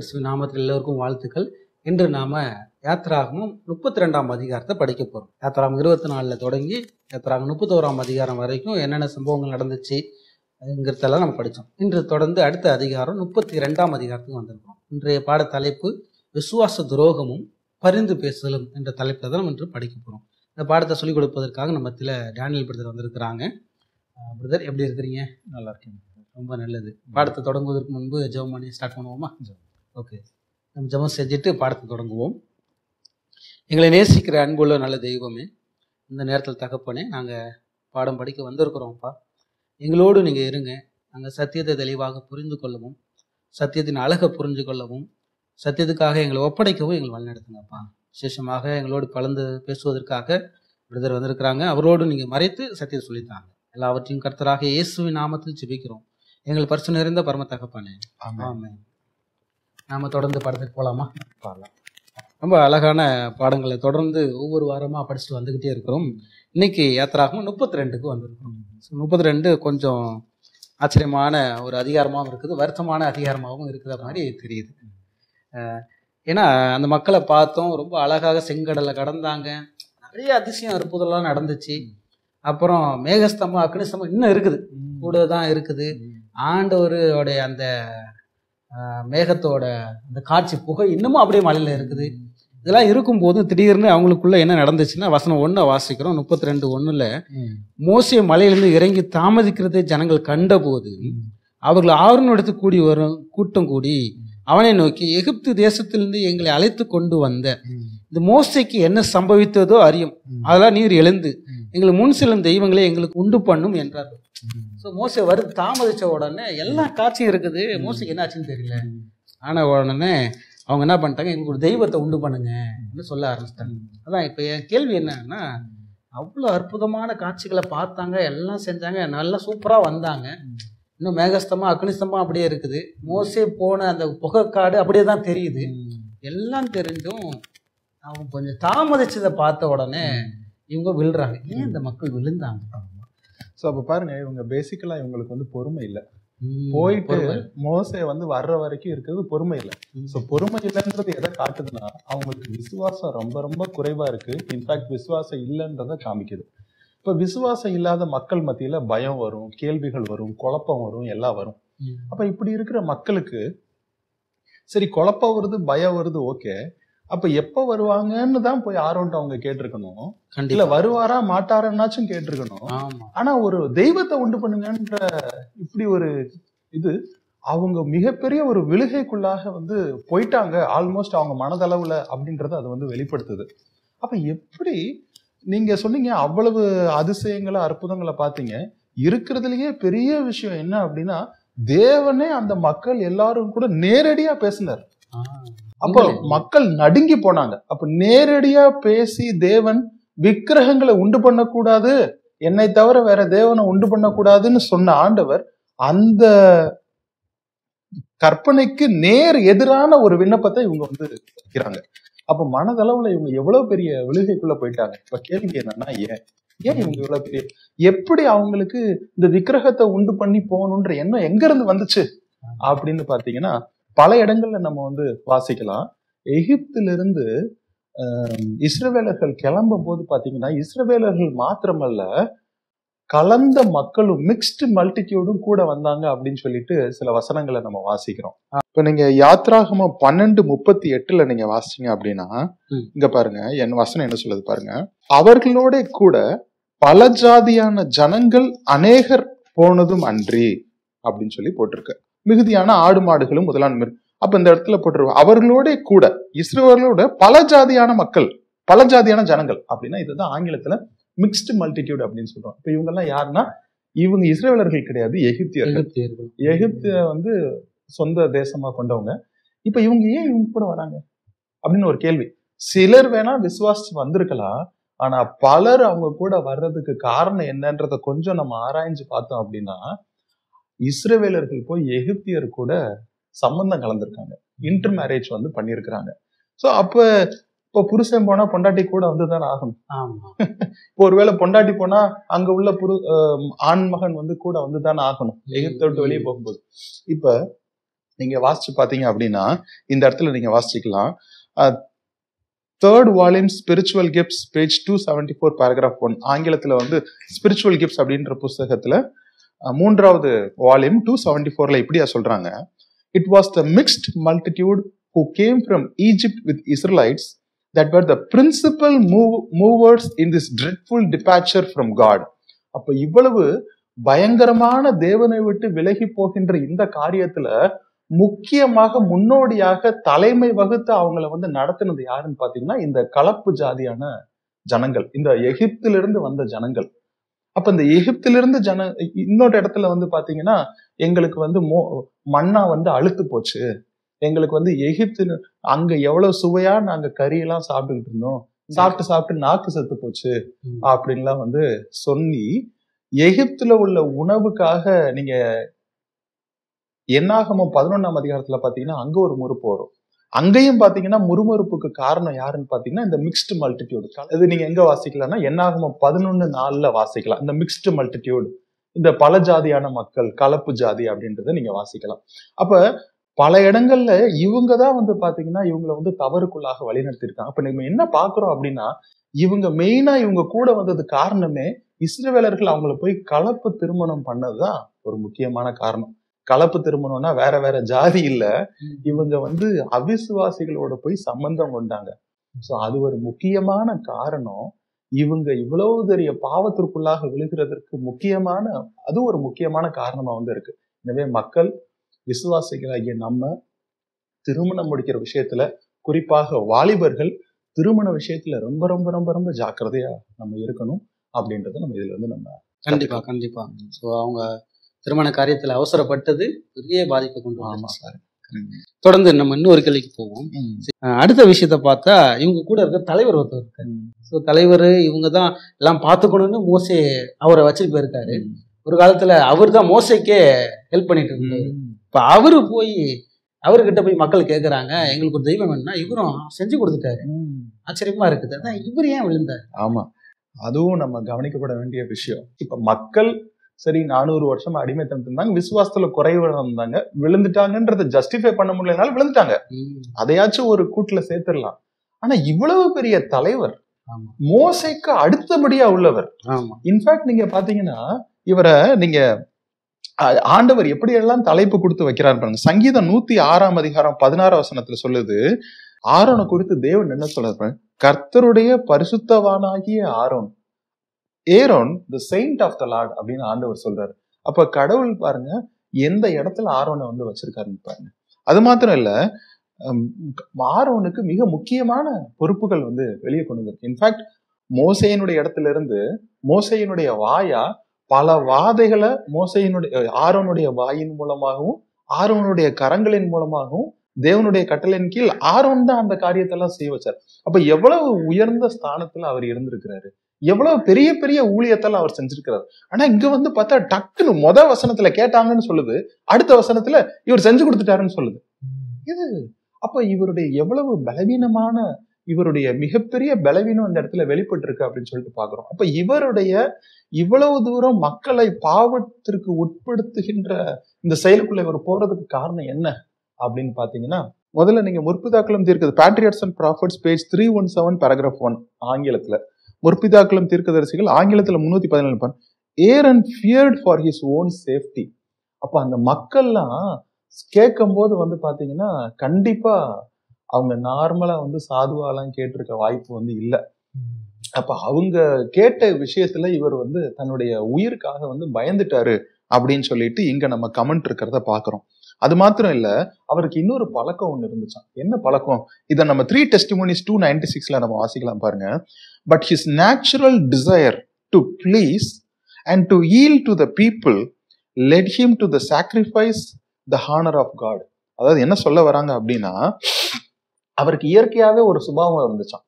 கிறிஸ்துவின் நாமத்தில் எல்லோருக்கும் வாழ்த்துக்கள். இன்று நாம யாத்திராகமம் 32ஆம் அதிகாரத்தை படிக்க போறோம். யாத்திராகமம் 24 தொடங்கி யாத்திராகமம் 31ஆம் அதிகாரம் வரைக்கும் என்னென்ன சம்பவங்கள் நடந்துச்சுங்கிறதெல்லாம் நம்ம படித்தோம். இன்று தொடர்ந்து அடுத்த அதிகாரம் 32ஆம் அதிகாரத்துக்கு வந்திருக்கோம். இன்றைய பாட தலைப்பு விசுவாச துரோகமும் பரிந்து பேசுதலும் என்ற தலைப்பில் தான் நம்ம இன்று படிக்க போகிறோம். இந்த பாடத்தை சொல்லிக் கொடுப்பதற்காக நம்ம டேனியல் பிரதர் வந்திருக்கிறாங்க. பிரதர் எப்படி இருக்கிறீங்க? நல்லா இருக்கேன். ரொம்ப நல்லது. பாடத்தை தொடங்குவதற்கு முன்பு ஜெபம் பண்ணி ஸ்டார்ட் பண்ணுவோமா? ஓகே, நம்ம ஜெபம் செஞ்சுட்டு பாடத்தை தொடங்குவோம். எங்களை நேசிக்கிற அன்புள்ள நல்ல தெய்வமே, இந்த நேரத்தில் தகப்பனே, நாங்கள் பாடம் படிக்க வந்திருக்கிறோம்ப்பா. எங்களோடு நீங்கள் இருங்க. நாங்கள் சத்தியத்தை தெளிவாக புரிந்து கொள்ளவும், சத்தியத்தின் அழகை புரிஞ்சு கொள்ளவும், சத்தியத்துக்காக எங்களை ஒப்படைக்கவும் எங்களை வழிநடத்துங்கப்பா. விசேஷமாக எங்களோடு கலந்து பேசுவதற்காக பிரதர் வந்திருக்கிறாங்க. அவரோடு நீங்கள் மறைத்து சத்தியத்தை சொல்லித்தாங்க. எல்லாவற்றையும் கர்த்தராக இயேசுவின் நாமத்தில் ஜெபிக்கிறோம் எங்கள் பரிசு நிறைந்த பரம தகப்பனே, ஆமென். நாம தொடர்ந்து பாடத்துக்கு போகலாமா? பாடலாம். ரொம்ப அழகான பாடங்களை தொடர்ந்து ஒவ்வொரு வாரமாக படிச்சுட்டு வந்துக்கிட்டே இருக்கிறோம். இன்னைக்கு யாத்திராகமம் 32க்கு வந்திருக்கிறோம். 32 கொஞ்சம் ஆச்சரியமான ஒரு அதிகாரமாகவும் இருக்குது, வருத்தமான அதிகாரமாகவும் இருக்கிற மாதிரி தெரியுது. ஏன்னா அந்த மக்களை பார்த்தோம், ரொம்ப அழகாக செங்கடலை கடந்தாங்க, நிறைய அதிசயம் அற்புதம்லாம் நடந்துச்சு. அப்புறம் மேகஸ்தம்பம் அக்னிஸ்தம்பம் இன்னும் இருக்குது, கூட தான் இருக்குது. ஆண்டவருடைய அந்த மேகத்தோட அந்த காட்சி புகை இன்னமும் அப்படியே மலையில் இருக்குது. இதெல்லாம் இருக்கும்போது திடீர்னு அவங்களுக்குள்ள என்ன நடந்துச்சுன்னா, வசனம் 1 வாசிக்கிறோம். 32:1 மோசே மலையிலிருந்து இறங்கி தாமதிக்கிறதை ஜனங்கள் கண்டபோது அவர்கள் ஆரோனிடத்து கூடி வரும் கூட்டம் கூடி அவனை நோக்கி, எகிப்து தேசத்திலிருந்து எங்களை அழைத்து கொண்டு வந்த இந்த மோசைக்கு என்ன சம்பவித்ததோ அறியும், அதெல்லாம் நீர் எழுந்து எங்களுக்கு முன் செல்லும் தெய்வங்களே எங்களுக்கு உண்டு பண்ணும் என்றார்கள். ஸோ மோசை வருது, தாமதிச்ச உடனே எல்லா காட்சியும் இருக்குது, மோசைக்கு என்ன ஆச்சுன்னு தெரியல. ஆனால் உடனே அவங்க என்ன பண்ணிட்டாங்க, எங்களுக்கு ஒரு தெய்வத்தை உண்டு பண்ணுங்கன்னு சொல்ல ஆரம்பிச்சிட்டாங்க. அதான் இப்போ என் கேள்வி என்னன்னா, அவ்வளோ அற்புதமான காட்சிகளை பார்த்தாங்க, எல்லாம் செஞ்சாங்க, நல்லா சூப்பராக வந்தாங்க. இன்னும் மேகஸ்தமா அக்னிஸ்தமா அப்படியே இருக்குது. மோசே போன அந்த புகைக்காடு அப்படியே தான் தெரியுது. எல்லாம் தெரிஞ்சும் அவங்க கொஞ்சம் தாமதிச்சதை பார்த்த உடனே இவங்க விழுறாங்க. ஏன் இந்த மக்கள் விழுந்தாங்க? ஸோ அப்போ பாருங்க, இவங்க பேசிக்கலா இவங்களுக்கு வந்து பொறுமை இல்லை. போயிட்டு மோசே வந்து வர்ற வரைக்கும் இருக்கிறது பொறுமை இல்லை. ஸோ பொறுமை இல்லைன்றது எதை காட்டுதுன்னா, அவங்களுக்கு விசுவாசம் ரொம்ப ரொம்ப குறைவா இருக்கு. இன்ஃபேக்ட் விசுவாசம் இல்லைன்றதை காமிக்குது. இப்போ விசுவாசம் இல்லாத மக்கள் மத்தியில பயம் வரும், கேள்விகள் வரும், குழப்பம் வரும், எல்லாம் வரும். அப்ப இப்படி இருக்கிற மக்களுக்கு சரி, குழப்பம் வருது, பயம் வருது, ஓகே. அப்ப எப்ப வருவாங்கன்னு தான் போய் ஆரோன்ட்டு அவங்க கேட்டிருக்கணும். இல்ல வருவாரா மாட்டாராச்சும் கேட்டிருக்கணும். ஆனா ஒரு தெய்வத்தை உண்டு பண்ணுங்கன்ற இப்படி ஒரு இது அவங்க மிகப்பெரிய ஒரு விழுகைக்குள்ளாக வந்து போயிட்டாங்க ஆல்மோஸ்ட் அவங்க மனதளவுல அப்படின்றத அது வந்து வெளிப்படுத்துது. அப்ப எப்படி நீங்க சொன்னீங்க அவ்வளவு அதிசயங்களை அற்புதங்களை பார்த்தீங்க. இருக்கிறதுலயே பெரிய விஷயம் என்ன அப்படின்னா, தேவனே அந்த மக்கள் எல்லாரும் கூட நேரடியா பேசினார். அப்போ மக்கள் நடுங்கி போனாங்க. அப்ப நேரடியா பேசி தேவன் விக்கிரகங்களை உண்டு பண்ணக்கூடாது, என்னை தவிர வேற தேவனை உண்டு பண்ணக்கூடாதுன்னு சொன்ன ஆண்டவர் அந்த கற்பனைக்கு நேர் எதிரான ஒரு விண்ணப்பத்தை இவங்க வந்து வைக்கிறாங்க. அப்ப மனதளவுல இவங்க எவ்வளவு பெரிய விழுகைக்குள்ள போயிட்டாங்க. இப்ப கேள்வி என்னன்னா, ஏன் இவங்க இவ்வளவு பெரிய, எப்படி அவங்களுக்கு இந்த விக்கிரகத்தை உண்டு பண்ணி போகணுன்ற எண்ணம் எங்க இருந்து வந்துச்சு அப்படின்னு பாத்தீங்கன்னா, பல இடங்கள்ல நம்ம வந்து வாசிக்கலாம். எகிப்திலிருந்து இஸ்ரவேலர்கள் கிளம்பும் போது பாத்தீங்கன்னா, இஸ்ரவேலர்கள் மாத்திரமல்ல கலந்த மக்களும் மிக்ஸ்டு மல்டிடியூடும் கூட வந்தாங்க அப்படின்னு சொல்லிட்டு சில வசனங்களை நம்ம வாசிக்கிறோம். இப்ப நீங்க யாத்ராகமம் 12:38 நீங்க வாசிச்சீங்க அப்படின்னா, இங்க பாருங்க என் வசனம் என்ன சொல்லுது பாருங்க. அவர்களோட கூட பல ஜாதியான ஜனங்கள் அநேகர் போனதும் அன்றி அப்படின்னு சொல்லி போட்டிருக்கு. மிகுதியான ஆடு மாடுகளும் முதலான. அப்ப இந்த இடத்துல போட்டிருக்கோம் அவர்களோட கூட, இஸ்ரவேலோட பல ஜாதியான மக்கள், பல ஜாதியான ஜனங்கள் அப்படின்னா இதுதான் ஆங்கிலத்துல மிக்ஸ்டு மல்டிடியூட் அப்படின்னு சொல்றோம். இப்ப இவங்க எல்லாம் யாருன்னா, இவங்க இஸ்ரவேலர்கள் கிடையாது, எகிப்தியர்கள். எகிப்திய வந்து சொந்த தேசமா கொண்டவங்க. இப்ப இவங்க ஏன் இவங்க கூட வராங்க அப்படின்னு ஒரு கேள்வி. சிலர் வேணா விசுவாசிச்சு வந்திருக்கலாம், ஆனா பலர் அவங்க கூட வர்றதுக்கு காரணம் என்னன்றத கொஞ்சம் நம்ம ஆராய்ஞ்சு பார்த்தோம் அப்படின்னா, இஸ்ரவேலர்கள் போய் எகிப்தியர் கூட சம்பந்தம் கலந்துருக்காங்க, இன்டர் மேரேஜ் வந்து பண்ணிருக்கிறாங்க. சோ அப்ப இப்போ புருஷன் போனா பொண்டாட்டி கூட வந்துதான் ஆகணும். இப்போ ஒருவேளை பொண்டாட்டி போனா அங்க உள்ள ஆண் மகன் வந்து கூட வந்துதான் ஆகணும், எகிப்தை விட்டு வெளியே போகும்போது. இப்ப நீங்க வாசிச்சு பாத்தீங்க அப்படின்னா இந்த இடத்துல நீங்க வாசிச்சுக்கலாம். Third volume spiritual gifts page 274 paragraph 1. ஆங்கிலத்துல வந்து ஸ்பிரிச்சுவல் கிஃப்ட்ஸ் அப்படின்ற புஸ்தகத்துல 3வது வால்யூம் 274ல இப்படியா சொல்றாங்க. It was the mixed multitude who came from Egypt with Israelites that were the principal movers in this dreadful departure from God. அப்ப இவ்வளவு பயங்கரமான தேவனை விட்டு விலகி போகின்ற இந்த காரியத்துல முக்கியமாக முன்னோடியாக தலைமை வகுத்து அவங்கள வந்து நடத்தினது யாருன்னு பாத்தீங்கன்னா இந்த கலப்பு ஜாதியான ஜனங்கள், இந்த எகிப்திலிருந்து வந்த ஜனங்கள். அப்ப இந்த எகிப்திலிருந்து இன்னொரு இடத்துல வந்து பாத்தீங்கன்னா எங்களுக்கு வந்து மண்ணா வந்து அழுத்து போச்சு, எங்களுக்கு வந்து எகிப்து அங்க எவ்வளவு சுவையா நாங்க கறியெல்லாம் சாப்பிட்டுக்கிட்டு இருந்தோம், சாப்பிட்டு நாக்கு செத்து போச்சு அப்படின்லாம் வந்து சொல்லி எகிப்துல உள்ள உணவுக்காக நீங்க என்னாகமம் 11ஆம் அதிகாரத்துல பாத்தீங்கன்னா அங்க ஒரு முறுப்பு வரும். அங்கேயும் பாத்தீங்கன்னா முறுமுறுப்புக்கு காரணம் யாருன்னு பாத்தீங்கன்னா இந்த மிக்ஸ்டு மல்டிடியூட். இது நீங்க எங்க வாசிக்கலாம்னா என்னாகமம் 11:4 வாசிக்கலாம். இந்த மிக்ஸ்டு மல்டிடியூட், இந்த பல ஜாதியான மக்கள், கலப்பு ஜாதி அப்படின்றத நீங்க வாசிக்கலாம். அப்ப பல இடங்கள்ல இவங்கதான் வந்து பாத்தீங்கன்னா இவங்களை வந்து தவறுக்குள்ளாக வழிநடத்திருக்காங்க. அப்ப நம்ம என்ன பாக்குறோம் அப்படின்னா இவங்க மெயினா இவங்க கூட வந்தது காரணமே இஸ்ரவேலர்கள் அவங்கள போய் கலப்பு திருமணம் பண்ணதுதான் ஒரு முக்கியமான காரணம். கலப்பு திருமணம்னா வேற வேற ஜாதி இல்ல, இவங்க வந்து அவிசுவாசிகளோட போய் சம்பந்தம் கொண்டாங்க. சோ அது ஒரு முக்கியமான காரணம். இவங்க இவ்வளவு பெரிய பாவத்திற்குள்ளாக விழுகிறதற்கு அது ஒரு முக்கியமான காரணமா வந்து இருக்கு. எனவே மக்கள், விசுவாசிகளாகிய நம்ம திருமணம் முடிக்கிற விஷயத்துல, குறிப்பாக வாலிபர்கள் திருமண விஷயத்துல ரொம்ப ரொம்ப ரொம்ப ரொம்ப ஜாக்கிரதையா நம்ம இருக்கணும் அப்படின்றத நம்ம இதுல இருந்து நம்ம கண்டிப்பா. ஸோ அவங்க திருமண காரியத்துல அவசரப்பட்டது பெரிய பாதிப்பை கொண்டு வந்துச்சு. தொடர்ந்து நம்ம இன்னொரு கேள்விக்கு போவோம். அடுத்த விஷயத்த பார்த்தா இவங்க கூட இருக்க தலைவர் ஒருத்தர் இருக்காரு. ஸோ தலைவர் இவங்க தான் எல்லாம் பார்த்துக்கணும்னு மோசே அவரை வச்சுட்டு போயிருக்காரு. ஒரு காலத்துல அவர் தான் மோசைக்கே ஹெல்ப் பண்ணிட்டு இருந்தாரு. இப்ப அவர்கிட்ட போய் மக்கள் கேட்கறாங்க, எங்களுக்கு ஒரு தெய்வம் வேணும்னா இவரும் செஞ்சு கொடுத்துட்டாரு. ஆச்சரியமா இருக்குது. அதான் இவர் ஏன் விழுந்தார்? ஆமா, அதுவும் நம்ம கவனிக்கப்பட வேண்டிய விஷயம். இப்ப மக்கள் சரி 400 வருஷம் அடிமைத்தனம் இருந்தாங்க, விசுவாசத்துல குறைவு இருந்தாங்க, விழுந்துட்டாங்கன்றத ஜஸ்டிஃபை பண்ண முடியலனாலும் விழுந்துட்டாங்க. அதையாச்சும் ஒரு கூட்டுல சேர்த்துடலாம். ஆனா இவ்வளவு பெரிய தலைவர், மோசைக்கு அடுத்தபடியா உள்ளவர். இன்ஃபேக்ட் நீங்க பாத்தீங்கன்னா இவரை நீங்க ஆண்டவர் எப்படி எல்லாம் தலைப்பு கொடுத்து வைக்கிறார் பாருங்க. சங்கீதம் 106ஆம் அதிகாரம் 16 வசனத்துல சொல்லுது, ஆரோனை குறித்து தேவன் என்ன சொல்றாரு, கர்த்தருடைய பரிசுத்தவானாகிய Aaron, Aaron the saint of the Lord அப்படின்னு ஆண்டவர் சொல்றாரு. அப்ப கடவுள் பாருங்க எந்த இடத்துல ஆரோனை வந்து வச்சிருக்காருன்னு பாருங்க. அது மாத்திரம் இல்ல, ஆரோனுக்கு மிக முக்கியமான பொறுப்புகள் வந்து வெளியே கொண்டு வந்திருக்கு. இன்ஃபேக்ட் மோசேயினுடைய இடத்துல இருந்து மோசேயினுடைய வாயா பல வாதைகளை ஆரோனுடைய வாயின் மூலமாகவும் ஆரோனுடைய கரங்களின் மூலமாகவும் தேவனுடைய கட்டளையின் கீழ் ஆரோன் தான் அந்த காரியத்தை எல்லாம் செய்ய வச்சார். அப்ப எவ்வளவு உயர்ந்த ஸ்தானத்துல அவர் இருந்திருக்கிறாரு, எவ்வளவு பெரிய பெரிய ஊழியத்தெல்லாம் அவர் செஞ்சிருக்கிறாரு. ஆனா இங்க வந்து பார்த்தா டக்குன்னு வசனத்துல கேட்டாங்கன்னு சொல்லுது, அடுத்த வசனத்துல இவர் செஞ்சு கொடுத்துட்டாருன்னு சொல்லுது. இது அப்ப இவருடைய எவ்வளவு பலவீனமான, இவருடைய மிகப்பெரிய பலவீனம் இந்த இடத்துல வெளிப்பட்டு இருக்கு அப்படின்னு சொல்லிட்டு பாக்குறோம். அப்ப இவருடைய இவ்வளவு தூரம் மக்களை பாவத்திற்கு உட்படுத்துகின்ற இந்த செயலுக்குள்ள இவர் போறதுக்கு காரணம் என்ன அப்படின்னு பாத்தீங்கன்னா, முதல்ல நீங்க முற்பிதாக்களும் தீர்க்கது patriarchs and prophets page 317 paragraph 1 ஆங்கிலத்துல, முற்பிதாக்களும் தீர்க்கதரிசிகள் ஆங்கிலத்துல 317 Aaron feared for his own safety. அப்ப அந்த மக்கள்லாம் கேட்கும் போது வந்து பாத்தீங்கன்னா கண்டிப்பா அவங்க நார்மலா வந்து சாதுவாலாம் கேட்டிருக்க வாய்ப்பு வந்து இல்லை. அப்ப அவங்க கேட்ட விஷயத்துல இவர் வந்து தன்னுடைய உயிருக்காக வந்து பயந்துட்டாரு அப்படின்னு சொல்லிட்டு இங்க நம்ம கமெண்ட் இருக்கிறத பாக்குறோம். அது மாத்திரம் இல்ல, அவருக்கு இன்னொரு பழக்கம் ஒண்ணு இருந்துச்சான். என்ன பழக்கம்? இதை நம்ம 3 Testimonies 296ல நம்ம வாசிக்கலாம் பாருங்க. But his natural desire to please and to yield to the people led him to the sacrifice the honor of God. அதாவது என்ன சொல்ல வராங்க அப்படின்னா, அவருக்கு இயற்கையாவே ஒரு சுபாவம் இருந்துச்சான்.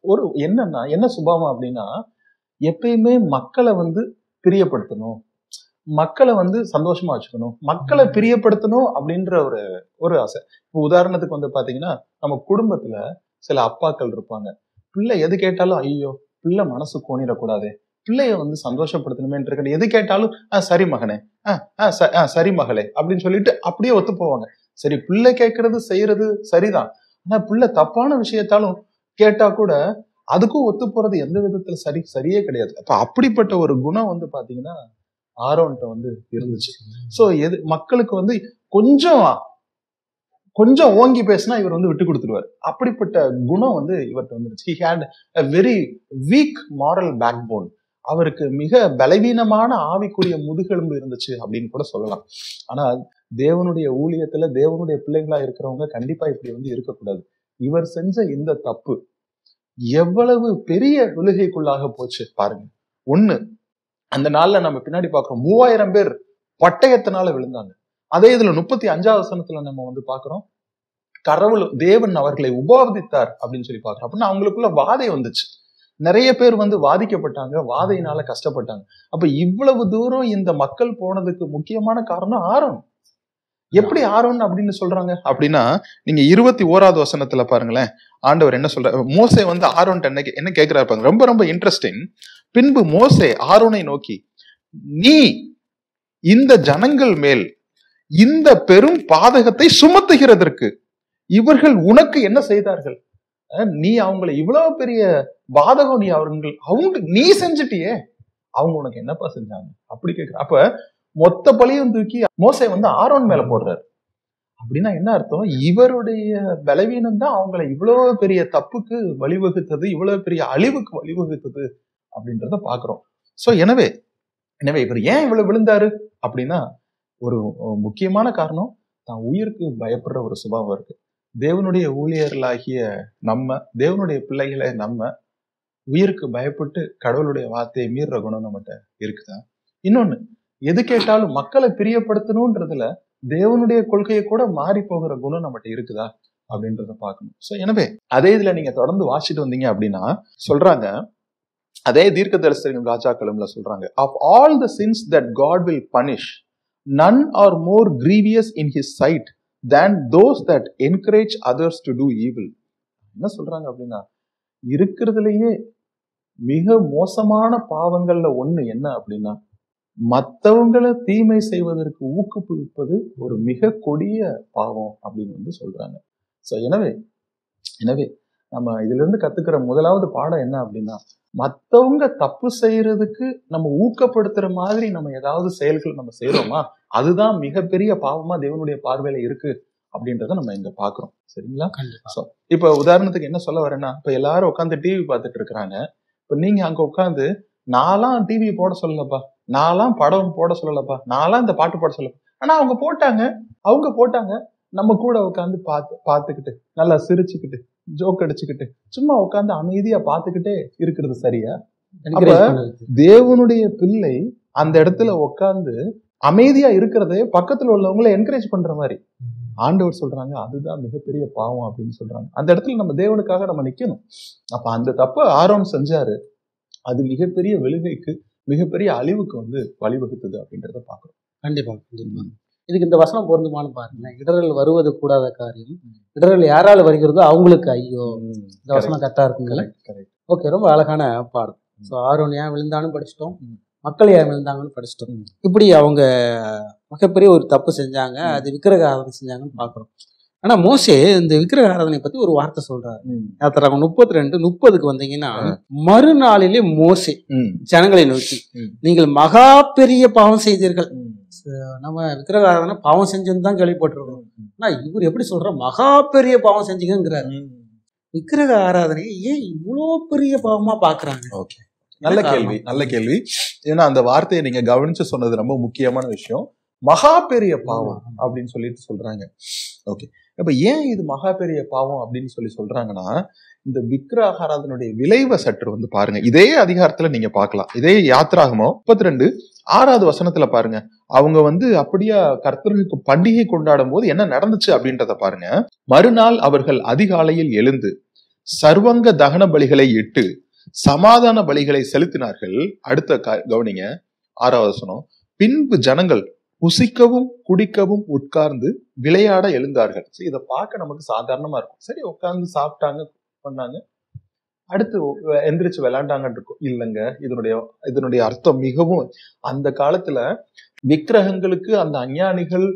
என்ன சுபாவம் அப்படின்னா, எப்பயுமே மக்களை வந்து பிரியப்படுத்தணும், மக்களை வந்து சந்தோஷமா வச்சுக்கணும், மக்களை பிரியப்படுத்தணும் அப்படின்ற ஒரு ஆசை. இப்போ உதாரணத்துக்கு வந்து பாத்தீங்கன்னா, நம்ம குடும்பத்துல சில அப்பாக்கள் இருப்பாங்க, பிள்ளை எது கேட்டாலும் ஐயோ பிள்ளை மனசு கோணிடக்கூடாது, பிள்ளைய வந்து சந்தோஷப்படுத்தணுமே எது கேட்டாலும் சரி மகனே, சரி மகளே அப்படின்னு சொல்லிட்டு அப்படியே ஒத்து போவாங்க. சரி, பிள்ளை கேட்கறது செய்யறது சரிதான். ஆனா பிள்ளை தப்பான விஷயத்தாலும் கேட்டா கூட அதுக்கும் ஒத்து போறது எந்த விதத்துல சரியே கிடையாது. அப்ப அப்படிப்பட்ட ஒரு குணம் வந்து பாத்தீங்கன்னா ஆரோன்ட்ட வந்து இருந்துச்சு. சோ மக்களுக்கு வந்து கொஞ்சம் கொஞ்சம் ஓங்கி பேசினா இவர் வந்து விட்டு கொடுத்துருவார். அப்படிப்பட்ட குணம் வந்து இவர்கிட்ட வந்துருச்சு. He had a very weak moral backbone. அவருக்கு மிக பலவீனமான ஆவிக்குரிய முதுகெலும்பு இருந்துச்சு அப்படின்னு கூட சொல்லலாம். ஆனா தேவனுடைய ஊழியத்துல தேவனுடைய பிள்ளைகளா இருக்கிறவங்க கண்டிப்பா இப்படி வந்து இருக்கக்கூடாது. இவர் செஞ்ச இந்த தப்பு எவ்வளவு பெரிய விழுகைக்குள்ளாக போச்சு பாருங்க. ஒண்ணு, அந்த நாள்ல நம்ம பின்னாடி பாக்குறோம் 3000 பேர் பட்டயத்தினால விழுந்தாங்க. அதே இதுல 35வது வசனத்துல நம்ம வந்து பாக்குறோம், கடவுள் தேவன் அவர்களை உபாவதித்தார் அப்படின்னு சொல்லி பாக்குறோம். அப்படின்னா அவங்களுக்குள்ள வாதை வந்துச்சு. நிறைய பேர் வந்து வாதிக்கப்பட்டாங்க, வாதையினால கஷ்டப்பட்டாங்க. அப்ப இவ்வளவு தூரம் இந்த மக்கள் போனதுக்கு முக்கியமான காரணம் ஆரோன். எப்படி ஆரோன் அப்படின்னு சொல்றாங்க அப்படின்னா, நீங்க 21வது வசனத்துல பாருங்களேன், ஆண்டவர் என்ன சொல்ற, மோசே வந்து ஆரோன் என்ன கேட்கிறாரு பாருங்க, ரொம்ப ரொம்ப இன்ட்ரெஸ்டிங். பின்பு மோசே ஆரோனை நோக்கி, நீ இந்த ஜனங்கள் மேல் இந்த பெரும் பாதகத்தை சுமத்துகிறதற்கு இவர்கள் உனக்கு என்ன செய்தார்கள்? நீ அவங்களை இவ்வளவு பெரிய பாதகம் நீ செஞ்சுட்டியே, அவங்க உனக்கு என்னப்பா செஞ்சாங்க அப்படி கேட்கிற. அப்ப மொத்த பழியும் தூக்கி மோசே வந்து ஆரோன் மேல போடுறாரு. அப்படின்னா என்ன அர்த்தம்? இவருடைய பலவீனம் தான் அவங்களை இவ்வளவு பெரிய தப்புக்கு வழிவகுத்தது, இவ்வளவு பெரிய அழிவுக்கு வழிவகுத்தது அப்படின்றத பாக்குறோம். சோ எனவே இவர் ஏன் இவ்வளவு விழுந்தாரு அப்படின்னா, ஒரு முக்கியமான காரணம், தான் உயிருக்கு பயப்படுற ஒரு சுபாவம் இருக்கு. தேவனுடைய ஊழியர்களாகிய நம்ம, தேவனுடைய பிள்ளைகளை நம்ம உயிருக்கு பயப்பட்டு கடவுளுடைய வார்த்தையை மீறுற குணம் நம்மகிட்ட இருக்குதா? இன்னொன்னு, எது கேட்டாலும் மக்களை பிரியப்படுத்தணும்ன்றதுல தேவனுடைய கொள்கையை கூட மாறி போகிற குணம் நம்மகிட்ட இருக்குதா அப்படின்றத பார்க்கணும். சோ எனவே அதே இதுல நீங்க தொடர்ந்து வாசிட்டு வந்தீங்க அப்படின்னா சொல்றாங்க, அதே தீர்க்கதரிசிகளும் ராஜாக்களும்ல சொல்றாங்க, of all the sins that God will punish, none are more grievous in his sight than those that encourage others to do evil. என்ன சொல்றாங்க அப்படின்னா, இருக்கிறதுலயே மிக மோசமான பாவங்கள்ல ஒண்ணு என்ன அப்படின்னா, மற்றவங்களை தீமை செய்வதற்கு ஊக்குவிப்பது ஒரு மிக கொடிய பாவம் அப்படின்னு வந்து சொல்றாங்க. சோ எனவே நம்ம இதுல இருந்து கத்துக்கிற முதலாவது பாடம் என்ன அப்படின்னா, மத்தவங்க தப்பு செய்யறதுக்கு நம்ம ஊக்கப்படுத்துற மாதிரி நம்ம ஏதாவது செயல்கள் நம்ம செய்யறோமா, அதுதான் மிகப்பெரிய பாவமா தேவனுடைய பார்வையில இருக்கு அப்படின்றத நம்ம இங்க பாக்குறோம். சரிங்களா? சோ இப்ப உதாரணத்துக்கு என்ன சொல்ல வரேன்னா, இப்ப எல்லாரும் உட்காந்து டிவி பார்த்துட்டு இருக்கிறாங்க. இப்ப நீங்க அங்க உட்காந்து, நான்லாம் டிவி போட சொல்லலப்பா, நான்லாம் படம் போட சொல்லலப்பா, நான்லாம் இந்த பாட்டு போட சொல்லப்பா, ஆனா அவங்க போட்டாங்க, நம்ம கூட உட்காந்து பார்த்துக்கிட்டு நல்லா சிரிச்சுக்கிட்டு ஜோக் அடிச்சுக்கிட்டு சும்மா உட்காந்து அமைதியா பார்த்துக்கிட்டே இருக்கிறது சரியா? அப்ப தேவனுடைய பிள்ளை அந்த இடத்துல உட்காந்து அமைதியா இருக்கிறதே பக்கத்துல உள்ளவங்களை என்கரேஜ் பண்ற மாதிரி ஆண்டவர் சொல்றாங்க, அதுதான் மிகப்பெரிய பாவம் அப்படின்னு சொல்றாங்க. அந்த இடத்துல நம்ம தேவனுக்காக நம்ம நிக்கணும். அப்ப அந்த தப்பு ஆரோன் செஞ்சாரு, அது மிகப்பெரிய விழுகைக்கு மிகப்பெரிய அழிவுக்கு வந்து வழிவகுத்தது அப்படின்றத பாக்குறோம். கண்டிப்பா. இதுக்கு இந்த வசனம் பொருந்துமானு பாருங்க. இடரல் வருவது கூடாத காரியம், இடரல் யாரால வருகிறதோ அவங்களுக்கு ஐயோ. இந்த வசனம் கரெக்டா இருக்குங்களா? ஓகே, ரொம்ப அழகான பாடம். ஸோ ஆரோன் ஏன் விழுந்தான்னு படிச்சிட்டோம், மக்கள் ஏன் விழுந்தாங்கன்னு படிச்சிட்டோம். இப்படி அவங்க மிகப்பெரிய ஒரு தப்பு செஞ்சாங்க, அது விக்கிரக ஆராதனை செஞ்சாங்கன்னு பாக்குறோம். ஆனா மோசே இந்த விக்கிரக ஆராதனை பத்தி ஒரு வார்த்தை சொல்றாரு. 32:30 வந்தீங்கன்னா, மறுநாளிலே மோசே ஜனங்களை நோக்கி, நீங்கள் மகா பெரிய பாவம் செய்தீர்கள். நம்ம விக்கிரக ஆராதனை பாவம் செஞ்சுன்னு தான் கேள்விப்பட்டிருக்கோம். ஆனா இவர் எப்படி சொல்ற, மகா பெரிய பாவம் செஞ்சீங்கிறாரு. விக்கிரக ஆராதனையை ஏன் இவ்வளோ பெரிய பாவமா பாக்குறாங்க? ஓகே, நல்ல கேள்வி. ஏன்னா அந்த வார்த்தையை நீங்க கவனிச்சு சொன்னது ரொம்ப முக்கியமான விஷயம். மகா பெரிய பாவம் அப்படின்னு சொல்லிட்டு சொல்றாங்க. ஓகே, அப்ப ஏன் இது மகா பெரிய பாவம் அப்படின்னு சொல்றாங்கன்னா, இந்த விக்கிரக ஆராதனுடைய விளைவை சற்று வந்து பாருங்க. இதே அதிகாரத்துல நீங்க பார்க்கலாம். இதே யாத்திராகமம் 32:6 வசனத்துல பாருங்க. அவங்க வந்து அப்படியே கர்த்தருக்கு பண்டிகை கொண்டாடும் போது என்ன நடந்துச்சு அப்படின்றத பாருங்க. மறுநாள் அவர்கள் அதிகாலையில் எழுந்து சர்வங்க தகன பலிகளை இட்டு சமாதான பலிகளை செலுத்தினார்கள். அடுத்த கவனிங்க 6வது வசனம். பின்பு ஜனங்கள் புசிக்கவும் குடிக்கவும் உட்கார்ந்து விளையாட எழுந்தார்கள். இதை பார்க்க நமக்கு சாதாரணமா இருக்கும். சரி, உட்கார்ந்து சாப்பிட்டாங்க, பண்ணாங்க, அடுத்து எந்திரிச்சு விளையாண்டாங்கன்னு இருக்கும். இல்லைங்க, இதனுடைய அர்த்தம் மிகவும், அந்த காலத்துல விக்கிரகங்களுக்கு அந்த அஞ்ஞானிகள்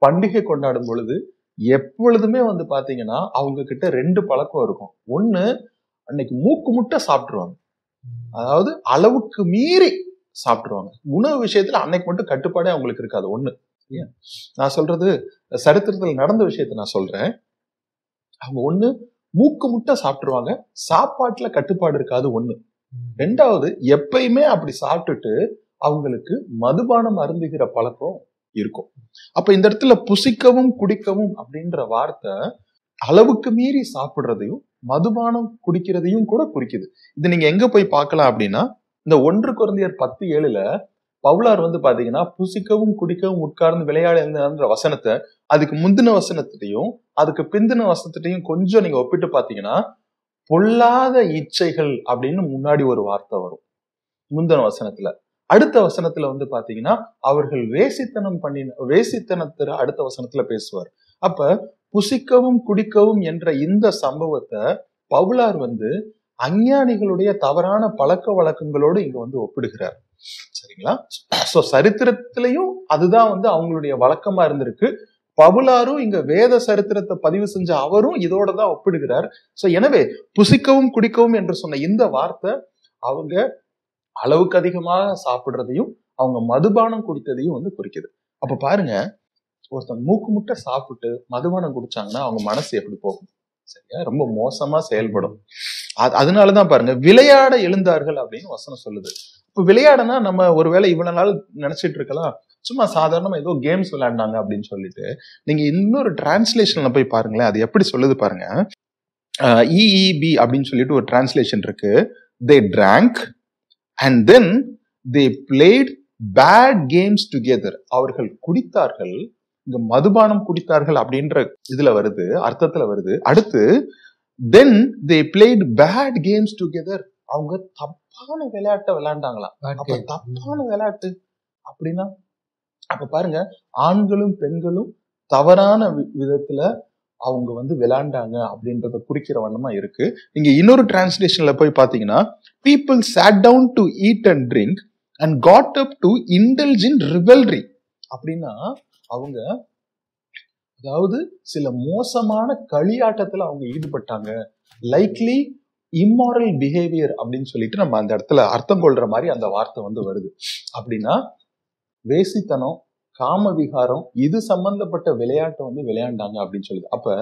பண்டிகை கொண்டாடும் பொழுது எப்பொழுதுமே வந்து பாத்தீங்கன்னா அவங்க கிட்ட 2 பழக்கம் இருக்கும். ஒண்ணு, அன்னைக்கு மூக்கு முட்டை சாப்பிட்டுருவாங்க. அதாவது அளவுக்கு மீறி சாப்பிட்டுருவாங்க. உணவு விஷயத்துல அன்னைக்கு மட்டும் கட்டுப்பாடே அவங்களுக்கு இருக்காது. ஒண்ணு, நான் சொல்றது சரித்திரத்தில் நடந்த விஷயத்த நான் சொல்றேன். அவங்க ஒண்ணு மூக்கு முட்டை சாப்பிட்டுருவாங்க, சாப்பாட்டுல கட்டுப்பாடு இருக்காது. ஒண்ணு. 2வது, எப்பயுமே அப்படி சாப்பிட்டுட்டு அவங்களுக்கு மதுபானம் அருந்துகிற பழக்கம் இருக்கும். அப்ப இந்த இடத்துல புசிக்கவும் குடிக்கவும் அப்படின்ற வார்த்தை அளவுக்கு மீறி சாப்பிடுறதையும் மதுபானம் குடிக்கிறதையும் கூட குறிக்குது. இது நீங்க எங்க போய் பார்க்கலாம் அப்படின்னா, இந்த 1 கொரிந்தியர் 10:7 பவுலார் வந்து பாத்தீங்கன்னா புசிக்கவும் குடிக்கவும் உட்கார்ந்து விளையாடுன்ற வசனத்தை அதுக்கு முந்தின வசனத்திலையும் அதுக்கு பிந்தின வசனத்திலையும் கொஞ்சம் நீங்க ஒப்பிட்டு பாத்தீங்கன்னா, பொல்லாத இச்சைகள் அப்படின்னு முன்னாடி ஒரு வார்த்தை வரும் முந்தின வசனத்துல. அடுத்த வசனத்துல வந்து பாத்தீங்கன்னா அவர்கள் வேசித்தனத்துல அடுத்த வசனத்துல பேசுவார். அப்ப புசிக்கவும் குடிக்கவும் என்ற இந்த சம்பவத்தை பவுலார் வந்து அஞ்ஞானிகளுடைய தவறான பழக்க வழக்கங்களோடு இங்க வந்து ஒப்பிடுகிறார். சரிங்களா? சோ சரித்திரத்திலையும் அதுதான் வந்து அவங்களுடைய வழக்கமா இருந்திருக்கு. பவுலாரும் இங்க வேத சரித்திரத்தை பதிவு செஞ்ச அவரும் இதோட தான் ஒப்பிடுகிறார். சோ எனவே புசிக்கவும் குடிக்கவும் என்று சொன்ன இந்த வார்த்தை அவங்க அளவுக்கு அதிகமாக சாப்பிடுறதையும் அவங்க மதுபானம் குடித்ததையும் வந்து குறிக்குது. அப்ப பாருங்க, ஒருத்தன் மூக்கு முட்டை சாப்பிட்டு மதுபானம் குடிச்சாங்கன்னா அவங்க மனசு எப்படி போகும்? சரியா? ரொம்ப மோசமா செயல்படும். அதனாலதான் பாருங்க, விளையாட எழுந்தார்கள் அப்படின்னு வசனம் சொல்லுது. இப்ப விளையாடனா நம்ம ஒருவேளை இவ்வளவு நாள் நினைச்சிட்டு இருக்கலாம், சும்மா சாதாரணமா ஏதோ கேம்ஸ் விளையாடினாங்க அப்படின்னு சொல்லிட்டு. நீங்க இன்னொரு டிரான்ஸ்லேஷன்ல போய் பாருங்களேன், அது எப்படி சொல்லுது பாருங்க. EEB அப்படின்னு சொல்லிட்டு ஒரு டிரான்ஸ்லேஷன் இருக்கு. They drank and then they played bad games together. அவர்கள் குடித்தார்கள், இங்க மதுபானம் குடித்தார்கள் அப்படின்ற இதுல வருது, அர்த்தத்துல வருது. அடுத்து then they played bad games together. அவங்க தப்பான விளையாட்டை விளையாண்டாங்களாம். அப்ப தப்பான விளையாட்டு அப்படின்னா அப்ப பாருங்க, ஆண்களும் பெண்களும் தவறான விதத்துல அவங்க வந்து விளையாண்டாங்க அப்படின்றத குறிக்கிற வண்ணமா இருக்கு. நீங்க இன்னொரு டிரான்ஸ்லேஷன்ல போய் பாத்தீங்கன்னா, people sat down to eat and drink and got up to indulge in revelry. அப்படின்னா அவங்க அதாவது சில மோசமான களியாட்டத்துல அவங்க ஈடுபட்டாங்க. லைக்லி இம்மாரல் பிஹேவியர் அப்படின்னு சொல்லிட்டு நம்ம அந்த இடத்துல அர்த்தம் கொள்ற மாதிரி அந்த வார்த்தை வந்து வருது. அப்படின்னா வேசித்தனம், காம விகாரம், இது சம்பந்தப்பட்ட விளையாட்டை வந்து விளையாண்டாங்க அப்படின்னு சொல்லுது. அப்ப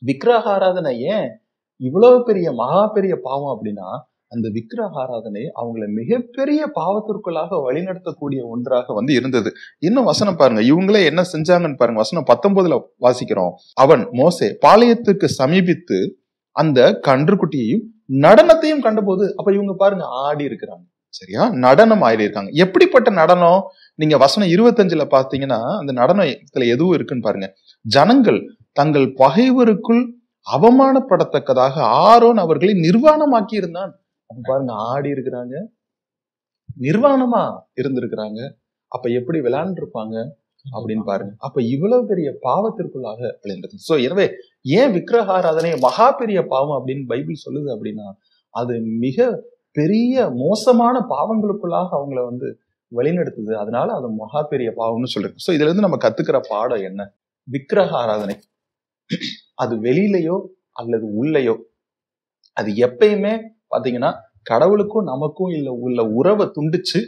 விக்கிரக ஆராதனை ஏன் இவ்வளவு பெரிய மகா பெரிய பாவம் அப்படின்னா, அந்த விக்கிரக ஆராதனை அவங்களை மிகப்பெரிய பாவத்திற்குள்ளாக வழிநடத்தக்கூடிய ஒன்றாக வந்து இருந்தது. இன்னும் வசனம் பாருங்க, இவங்களே என்ன செஞ்சாங்கன்னு பாருங்க. வசனம் 19 வாசிக்கிறோம். அவன் மோசே பாளையத்துக்கு சமீபித்து அந்த கன்றுக்குட்டியையும் நடனத்தையும் கண்டபோது, அப்ப இவங்க பாருங்க ஆடி இருக்கிறாங்க. சரியா? நடனம் ஆடி இருக்காங்க. எப்படிப்பட்ட நடனம்? நீங்க வசனம் 25 பாத்தீங்கன்னா அந்த நடனத்துல எதுவும் இருக்குன்னு பாருங்க. ஜனங்கள் தங்கள் பகைவருக்குள் அவமானப்படத்தக்கதாக ஆரோன் அவர்களை நிர்வாணமாக்கி இருந்தான். அப்ப பாருங்க, ஆடி இருக்கிறாங்க, நிர்வாணமா இருந்திருக்கிறாங்க. அப்ப எப்படி விளையாண்டு இருப்பாங்க அப்படின்னு பாருங்க. அப்ப இவ்வளவு பெரிய பாவத்திற்குள்ளாக விளையாண்டது. சோ எனவே ஏன் விக்கிரக ஆராதனை மகா பெரிய பாவம் அப்படின்னு பைபிள் சொல்லுது அப்படின்னா, அது மிக பெரிய மோசமான பாவங்களுக்குள்ளாக அவங்கள வந்து வழிநடத்துது. அதனால அது மகா பெரிய பாவம்னு சொல்றேன். சோ இதுல இருந்து நம்ம கத்துக்கிற பாடம் என்ன? விக்கிரக ஆராதனை அது வெளியிலையோ அல்லது உள்ளேயோ, அது எப்பயுமே பாத்தீங்கன்னா கடவுளுக்கும் நமக்கும் உள்ள உறவை துண்டிச்சு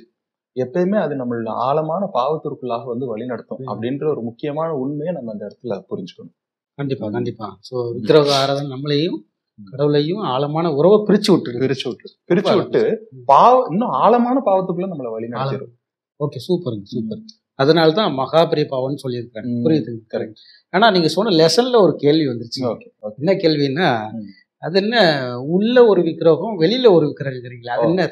எப்பயுமே அது நம்மளோட ஆழமான பாவத்திற்குள்ளாக வந்து வழிநடத்தும் அப்படின்ற ஒரு முக்கியமான உண்மையை நம்ம அந்த இடத்துல புரிஞ்சுக்கணும். கண்டிப்பா கண்டிப்பா. சோ விக்கிரக ஆராதனை நம்மளையும் கடவுளையும் ஆழமான உறவை பிரிச்சு விட்டு இன்னும் ஆழமான பாவத்துக்குள்ள நம்மளை வழிநடத்திடும். ஓகே, சூப்பருங்க, சூப்பர். அதனாலதான் மகா பெரிய பாவம்னு சொல்லியிருக்காங்க. புரியுது, கரெக்ட். ஆனா நீங்க சொன்ன லெசன்ல ஒரு கேள்வி வந்துருச்சு. என்ன கேள்வின்னா, அது என்ன உள்ள ஒரு விக்கிரகம் வெளியில ஒரு விக்கிரகங்கிறீங்களா? அது என்ன?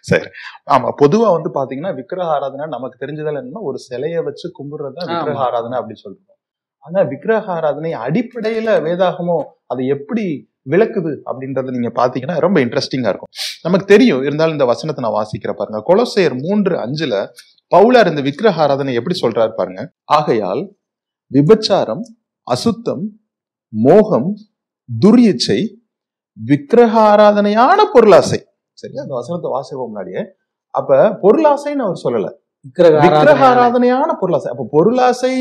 சரி, ஆமா. பொதுவா வந்து பாத்தீங்கன்னா விக்கிரக ஆராதனை நமக்கு தெரிஞ்சதால என்னன்னா ஒரு சிலையை வச்சு கும்பிடுறதுதான் விக்கிரக ஆராதனை அப்படின்னு சொல்றோம். ஆனா விக்கிரக ஆராதனை அடிப்படையில வேதாகமோ அதை எப்படி விளக்குது அப்படின்றத நீங்க பாத்தீங்கன்னா ரொம்ப இன்ட்ரெஸ்டிங்கா இருக்கும். நமக்கு தெரியும், இருந்தாலும் இந்த வசனத்தை நான் வாசிக்கிற பாருங்க. கொலோசையர் 3:5 பவுலார் இந்த விக்கிரக ஆராதனை எப்படி சொல்றாரு பாருங்க. ஆகையால் விபச்சாரம், அசுத்தம், மோகம், துரியச்சை, விக்கிரக ஆராதனையான பொருளாசை. சரியா? அந்த வசனத்தை வாசிப்போம் முன்னாடியே. அப்ப பொருளாசைன்னு அவர் சொல்லல, விக்கிரக ஆராதனையான பொருளாசை. அப்ப பொருளாசை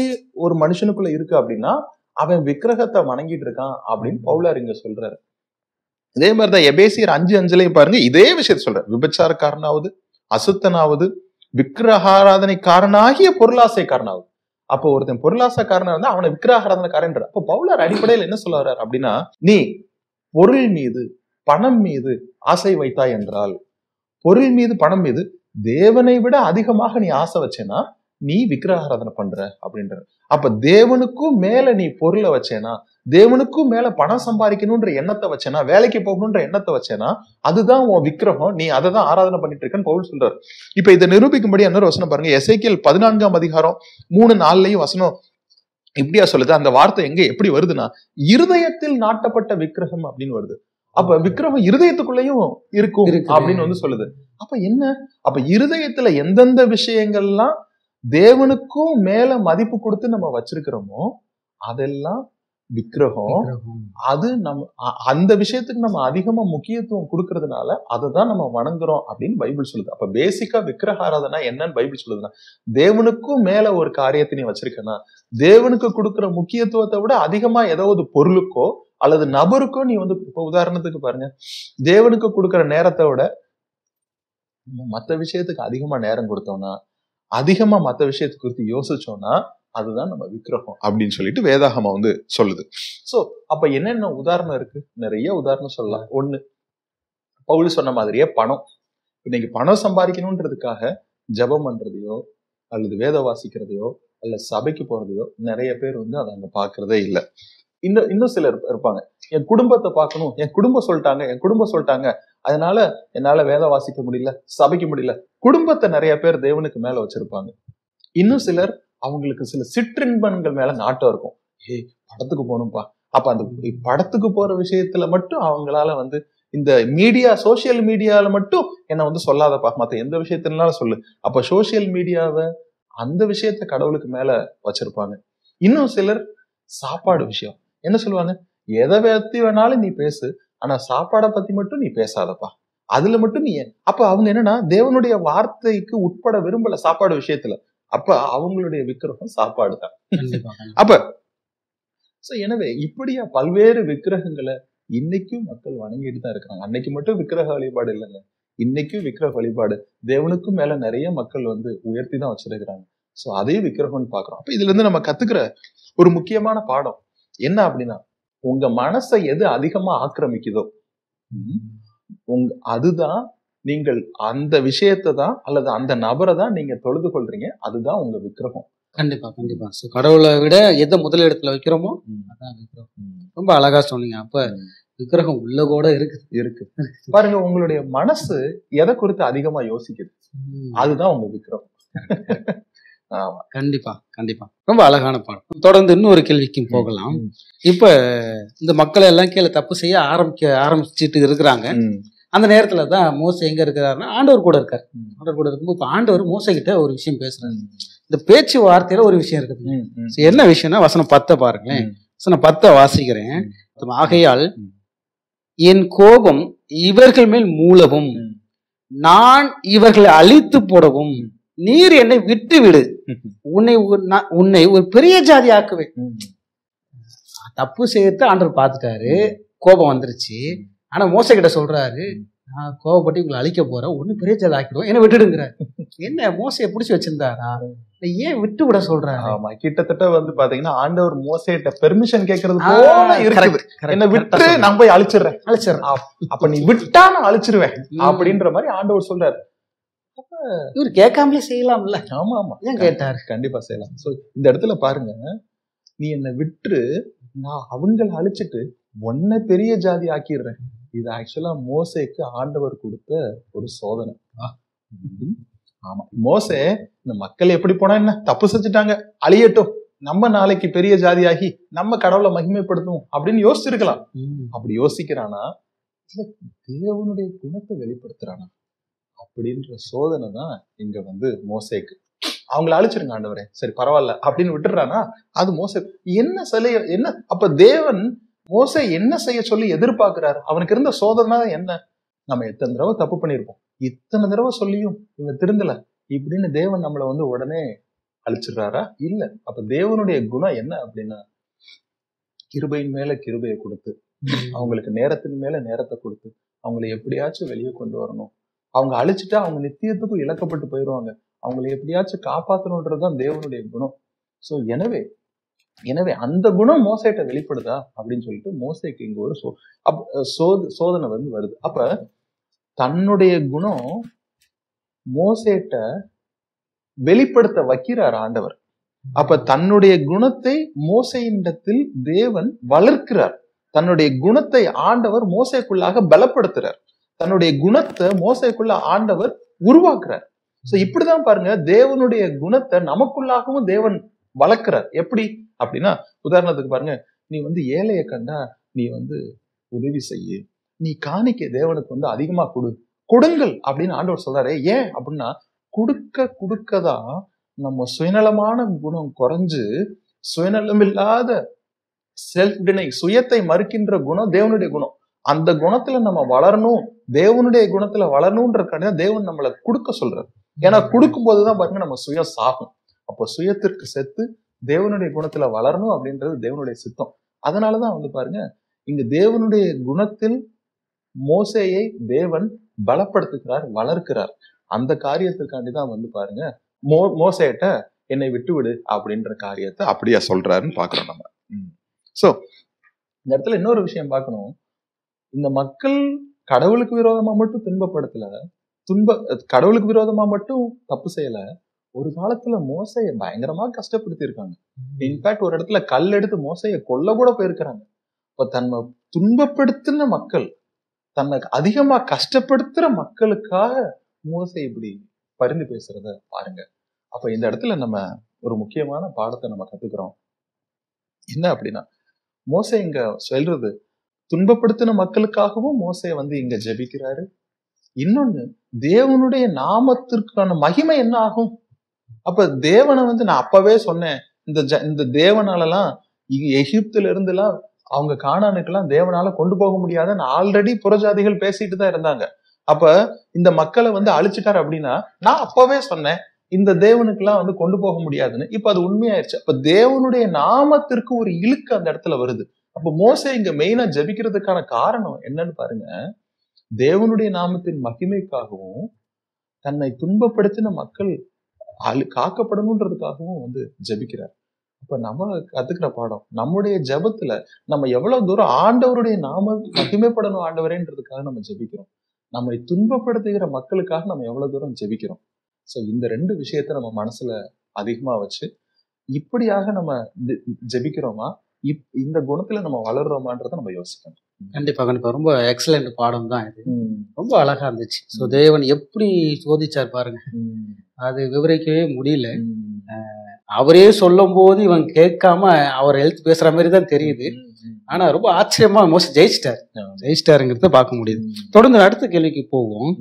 ஒரு மனுஷனுக்குள்ள இருக்கு அப்படின்னா அவன் விக்கிரகத்தை வணங்கிட்டு இருக்கான் அப்படின்னு பவுலார் இங்க சொல்றாரு. இதே மாதிரிதான் எபேசியர் 5:5 பாருங்க, இதே விஷயத்த சொல்ற. விபச்சாரக்காரனாவது, அசுத்தனாவது, விக்கிரகாராதனைக்காரனாகிய பொருளாசைக்காரனாவது. அப்போ ஒருத்தன் பொருளாசைக்காரனா இருந்தா அவனை விக்கிரகாராதனைக்காரன்ற. அப்போ பவுலார் அடிப்படையில் என்ன சொல்ல வர்றாரு அப்படின்னா, நீ பொருள் மீது பணம் மீது ஆசை வைத்தாய் என்றால், பொருள் மீது பணம் மீது தேவனை விட அதிகமாக நீ ஆசை வச்சேன்னா நீ விக்கிரகாராதனை பண்ற அப்படின்ற. அப்ப தேவனுக்கும் மேல நீ பொருளை வச்சேனா, தேவனுக்கும் மேல பணம் சம்பாதிக்கணும்ன்ற எண்ணத்தை வச்சேனா, வேலைக்கு போகணும்ன்ற எண்ணத்தை வச்சேனா, அதுதான் உன் விக்கிரகம், நீ அதை தான் ஆராதனை பண்ணிட்டு இருக்கன்னு பவுல் சொல்றாரு. இப்ப இதை நிரூபிக்கும்படி இன்னொரு வசனம் பாருங்க, எசேக்கியேல் 14:3-4 வசனம் இப்படியா சொல்லுது. அந்த வார்த்தை எங்க எப்படி வருதுன்னா, இருதயத்தில் நாட்டப்பட்ட விக்கிரகம் அப்படின்னு வருது. அப்ப விக்கிரகம் இருதயத்துக்குள்ளேயும் இருக்கும் அப்படின்னு வந்து சொல்லுது. அப்ப என்ன, அப்ப இருதயத்துல எந்தெந்த விஷயங்கள்லாம் தேவனுக்கும் மேல மதிப்பு கொடுத்து நம்ம வச்சிருக்கிறோமோ அதெல்லாம் விக்கிரகம். அது நம்ம அந்த விஷயத்துக்கு நம்ம அதிகமா முக்கியத்துவம் கொடுக்கறதுனால அதை தான் நம்ம வணங்குறோம் அப்படின்னு பைபிள் சொல்லுது. அப்ப பேசிக்கா விக்கிரகாராதனை என்னன்னு பைபிள் சொல்லுதுன்னா, தேவனுக்கும் மேல ஒரு காரியத்தை நீ வச்சிருக்கனா, தேவனுக்கு கொடுக்கிற முக்கியத்துவத்தை விட அதிகமா ஏதாவது பொருளுக்கோ அல்லது நபருக்கோ நீ வந்து, இப்ப உதாரணத்துக்கு பாருங்க, தேவனுக்கு கொடுக்கிற நேரத்தை விட மத்த விஷயத்துக்கு அதிகமா நேரம் கொடுத்தோம்னா, அதிகமா மத்த விஷயத்தை குறித்து யோசிச்சோம்னா, அதுதான் நம்ம விக்கிரகம் அப்படின்னு சொல்லிட்டு வேதாகமம் வந்து சொல்லுது. சோ அப்ப என்னென்ன உதாரணம் இருக்கு, நிறைய உதாரணம் சொல்லலாம். ஒண்ணு, பவுல் சொன்ன மாதிரியே பணம். இன்னைக்கு பணம் சம்பாதிக்கணும்ன்றதுக்காக ஜெபம் பண்றதையோ அல்லது வேத வாசிக்கிறதையோ அல்ல சபைக்கு போறதையோ நிறைய பேர் வந்து அதை அங்க பாக்குறதே இல்லை. இன்னும் சிலர் இருப்பாங்க, என் குடும்பத்தை பார்க்கணும், என் குடும்பம் சொல்லிட்டாங்க, அதனால என்னால வேத வாசிக்க முடியல, சபைக்கு முடியல. குடும்பத்தை நிறைய பேர் தேவனுக்கு மேல வச்சிருப்பாங்க. இன்னும் சிலர் அவங்களுக்கு சில சிற்றின்பங்கள் மேல நாட்டம் இருக்கும். படத்துக்கு போகணும்பா, அப்ப அந்த படத்துக்கு போற விஷயத்துல மட்டும் அவங்களால வந்து இந்த மீடியா, சோசியல் மீடியால மட்டும் என்ன வந்து சொல்லாதப்பா, மத்த எந்த விஷயத்தினாலும் சொல்லு. அப்ப சோசியல் மீடியாவை அந்த விஷயத்த கடவுளுக்கு மேல வச்சிருப்பாங்க. இன்னும் சிலர் சாப்பாடு விஷயம் என்ன சொல்லுவாங்க, எதை பத்தி வேணாலும் நீ பேசு, ஆனா சாப்பாடை பத்தி மட்டும் நீ பேசாதப்பா, அதுல மட்டும் நீ. அப்ப அவங்க என்னன்னா தேவனுடைய வார்த்தைக்கு உட்பட விரும்பல சாப்பாடு விஷயத்துல. அப்ப அவங்களுடைய விக்கிரகம் சாப்பாடு தான். அப்ப எனவே இப்படியா பல்வேறு விக்கிரகங்களை இன்னைக்கும் மக்கள் வணங்கிட்டு தான் இருக்கிறாங்க. அன்னைக்கு மட்டும் விக்கிரக வழிபாடு இல்லைங்க, இன்னைக்கும் விக்கிரக வழிபாடு தேவனுக்கும் மேல நிறைய மக்கள் வந்து உயர்த்தி தான் வச்சிருக்கிறாங்க. சோ அதே விக்கிரகம்னு பாக்குறோம். அப்ப இதுல இருந்து நம்ம கத்துக்கிற ஒரு முக்கியமான பாடம் என்ன அப்படின்னா, உங்க மனசை எது அதிகமா ஆக்கிரமிக்குதோ அதுதான் நீங்கள் அந்த விஷயத்தை தான் அல்லது அந்த நபரை தான் நீங்க தொழுது கொள்றீங்க, அதுதான் உங்க விக்கிரகம். கண்டிப்பா கண்டிப்பா. கடவுளை விட எதை முதல் இடத்துல வைக்கிறோமோ அதான் விக்கிரகம். ரொம்ப அழகா சொன்னீங்க. அப்ப விக்கிரகம் உள்ள கூட இருக்கு பாருங்க, உங்களுடைய மனசு எதை குறித்து அதிகமா யோசிக்குது, அதுதான் உங்க விக்கிரகம். கண்டிப்பா கண்டிப்பா. ரொம்ப அழகான பாடம். தொடர்ந்து இன்னொரு கேள்விக்கும் போகலாம். இப்ப இந்த மக்களை எல்லாம் கீழே தப்பு செய்ய ஆரம்பிச்சுட்டு இருக்கிறாங்க. அந்த நேரத்துல தான் மோசே எங்க இருக்கிறாருன்னா ஆண்டவர் கூட இருக்காரு. ஆண்டவர் கூட இருக்கும்போது இப்ப ஆண்டவர் மோசே கிட்ட ஒரு விஷயம் பேசுறாரு. இந்த பேச்சு வார்த்தையில ஒரு விஷயம் இருக்குது. என்ன விஷயம்னா வசனம் 10 பாருங்களேன். வசனம் 10 வாசிக்கிறேன். ஆகையால் என் கோபம் இவர்கள் மேல் மூளவும், நான் இவர்களை அழித்து போடவும் நீர் என்னை விட்டு விடு, உன்னை ஒரு பெரிய ஜாதி ஆக்குவேன். தப்பு செய்யறது ஆண்டவர் பார்த்துட்டாரு, கோபம் வந்துருச்சு. ஆனா மோசே கிட்ட சொல்றாரு, நான் கோபப்பட்டு உங்களை அழிக்க போறேன், ஒண்ணு பெரிய ஜாதி ஆக்கிடுவோம், என்ன விட்டுடுங்கிற. என்ன மோசையை பிடிச்சி வச்சிருந்தாரா, ஏன் விட்டு விட சொல்றாரு? ஆமா, கிட்டத்தட்ட வந்து பாத்தீங்கன்னா ஆண்டவர் மோசேட்ட பெர்மிஷன் கேட்கறது போல இருக்குது. என்ன விட்டு நான் போய் அழிச்சிடுறேன், அப்ப நீ விட்டா நான் அழிச்சிருவேன் அப்படின்ற மாதிரி ஆண்டவர் சொல்றாரு. இவர் கேட்காமலே செய்யலாம்ல. ஆமா ஆமா, ஏன் கேட்டாரு? கண்டிப்பா செய்யலாம். சோ இந்த இடத்துல பாருங்க, நீ என்னை விட்டு நான் அவங்களை அழிச்சிட்டு ஒன்ன பெரிய ஜாதி ஆக்கிடுறேன். இது ஆக்சுவலா மோசேக்கு ஆண்டவர் கொடுத்த ஒரு சோதனை. ஆமா, மோசே இந்த மக்கள் எப்படி போனா என்ன, தப்பு செஞ்சுட்டாங்க, அழியட்டும், நம்ம நாளைக்கு பெரிய ஜாதியாகி நம்ம கடவுளை மகிமைப்படுத்தும் அப்படின்னு யோசிச்சிருக்கலாம். அப்படி யோசிக்கிறானா தேவனுடைய குணத்தை வெளிப்படுத்துறானா அப்படின்ற சோதனை தான் இங்க வந்து மோசேக்கு. அவங்களை அழிச்சிருங்க ஆண்டவரே, சரி பரவாயில்ல அப்படின்னு விட்டுறானா, அது மோசே என்ன சிலைய என்ன. அப்ப தேவன் மோசே என்ன செய்ய சொல்லி எதிர்பார்க்கிறாரு? அவனுக்கு இருந்த சோதனை என்ன? நம்ம எத்தனை தடவை தப்பு பண்ணிருப்போம், இத்தனை தடவை சொல்லியும் இவன் திருந்தல இப்படின்னு தேவன் நம்மளை வந்து உடனே அழிச்சிடுறாரா? இல்ல. அப்ப தேவனுடைய குணம் என்ன அப்படின்னா, கிருபையின் மேல கிருபையை கொடுத்து, அவங்களுக்கு நேரத்தின் மேல நேரத்தை கொடுத்து, அவங்களை எப்படியாச்சும் வெளியே கொண்டு வரணும். அவங்க அழிச்சிட்டா அவங்க நித்தியத்துக்கும் இழக்கப்பட்டு போயிடுவாங்க. அவங்களை எப்படியாச்சும் காப்பாற்றணுன்றதுதான் தேவனுடைய குணம். சோ எனவே அந்த குணம் மோசேட்ட வெளிப்படுதா அப்படின்னு சொல்லிட்டு மோசேக்கு இங்க ஒரு சோதனை வருது. அப்ப தன்னுடைய குணம் மோசேட்ட வெளிப்படுத்த வைக்கிறார் ஆண்டவர். அப்ப தன்னுடைய குணத்தை மோசேயினிடத்தில் தேவன் வளர்க்கிறார். தன்னுடைய குணத்தை ஆண்டவர் மோசேக்குள்ளாக பலப்படுத்துறார். தன்னுடைய குணத்தை மோசேக்குள்ள ஆண்டவர் உருவாக்குறார். சோ இப்படிதான் பாருங்க, தேவனுடைய குணத்தை நமக்குள்ளாகவும் தேவன் வளர்க்கிறார். எப்படி அப்படின்னா, உதாரணத்துக்கு பாருங்க, நீ ஏழைய கண்டா நீ உதவி செய்யு, நீ காணிக்கை தேவனுக்கு அதிகமா கொடுங்கள் அப்படின்னு ஆண்டவர் சொல்றாரு. ஏன் அப்படின்னா, கொடுக்கதான் நம்ம சுயநலமான குணம் குறைஞ்சு சுயநலம் இல்லாத செல்ஃப் டினை, சுயத்தை மறுக்கின்ற குணம் தேவனுடைய குணம். அந்த குணத்துல நம்ம வளரணும், தேவனுடைய குணத்துல வளரணும்ன்றதுக்காக தேவன் நம்மளை கொடுக்க சொல்றாரு. ஏன்னா கொடுக்கும் போதுதான் பாருங்க நம்ம சுயம் சாகும். அப்போ சுயத்திற்கு செத்து தேவனுடைய குணத்துல வளரணும் அப்படின்றது தேவனுடைய சித்தம். அதனாலதான் பாருங்க, இங்க தேவனுடைய குணத்தில் மோசேயை தேவன் பலப்படுத்துகிறார், வளர்க்கிறார். அந்த காரியத்துக்காண்டிதான் பாருங்க மோசேட்ட என்னை விட்டு விடு அப்படின்ற காரியத்தை அப்படியா சொல்றாருன்னு பாக்குறோம் நம்ம. சோ இந்த இடத்துல இன்னொரு விஷயம் பார்க்கணும். இந்த மக்கள் கடவுளுக்கு விரோதமா மட்டும் துன்பப்படுத்தல, கடவுளுக்கு விரோதமா மட்டும் தப்பு செய்யல. ஒரு காலத்துல மோசைய பயங்கரமா கஷ்டப்படுத்தி இருக்காங்க. இன்ஃபேக்ட் ஒரு இடத்துல கல் எடுத்து மோசைய கொல்ல கூட போயிருக்கிறாங்க. இப்ப தன்னை துன்பப்படுத்தின மக்கள், தன்னை அதிகமா கஷ்டப்படுத்துற மக்களுக்காக மோசை இப்படி பரிந்து பேசுறத பாருங்க. அப்ப இந்த இடத்துல நம்ம ஒரு முக்கியமான பாடத்தை நம்ம கத்துக்கிறோம். என்ன அப்படின்னா, மோசை இங்க சொல்றது, துன்பப்படுத்தின மக்களுக்காகவும் மோசை இங்க ஜெபிக்கிறாரு. இன்னொன்னு, தேவனுடைய நாமத்திற்கான மகிமை என்ன ஆகும்? அப்ப தேவனை நான் அப்பவே சொன்னேன், இந்த தேவனாலலாம் எகிப்துல இருந்து எல்லாம் அவங்க கானானுக்கெல்லாம் தேவனால கொண்டு போக முடியாதுன்னு ஆல்ரெடி புறஜாதிகள் பேசிட்டு தான் இருந்தாங்க. அப்ப இந்த மக்களை அழிச்சிட்டாரு அப்படின்னா, நான் அப்பவே சொன்னேன் இந்த தேவனுக்கெல்லாம் கொண்டு போக முடியாதுன்னு. இப்ப அது உண்மையாயிருச்சு. அப்ப தேவனுடைய நாமத்திற்கு ஒரு இழுக்கு அந்த இடத்துல வருது. அப்ப மோசே இங்க மெயினா ஜெபிக்கிறதுக்கான காரணம் என்னன்னு பாருங்க, தேவனுடைய நாமத்தின் மகிமைக்காகவும் தன்னை துன்பப்படுத்தின மக்கள் காக்கப்படணுன்றதுக்காகவும் ஜெபிக்கிறார். அப்ப நம்ம கத்துக்கிற பாடம், நம்முடைய ஜெபத்துல நம்ம எவ்வளவு தூரம் ஆண்டவருடைய நாம மகிமைப்படணும் ஆண்டவரேன்றதுக்காக நம்ம ஜெபிக்கிறோம், நம்மை துன்பப்படுத்துகிற மக்களுக்காக நம்ம எவ்வளவு தூரம் ஜெபிக்கிறோம். சோ இந்த ரெண்டு விஷயத்த நம்ம மனசுல அதிகமா வச்சு இப்படியாக நம்ம ஜெபிக்கிறோமா, இந்த குணத்துல நம்ம வளர்றோமான்றத நம்ம யோசிக்கணும். கண்டிப்பா ரொம்ப எக்ஸலண்ட் பாடம் தான் இது. ரொம்ப அழகா இருந்துச்சு. ஸோ தேவன் எப்படி சோதிச்சார் பாருங்க, அது விவரிக்கவே முடியல. அவரே சொல்லும் போது இவன் கேட்காம அவர் எழுத்து பேசுற மாதிரி தான் தெரியுது. ஆனா ரொம்ப ஆச்சரியமா மோச ஜெயிச்சிட்டாருங்கிறத பார்க்க முடியுது. தொடர்ந்து அடுத்த கேள்விக்கு போவோம்.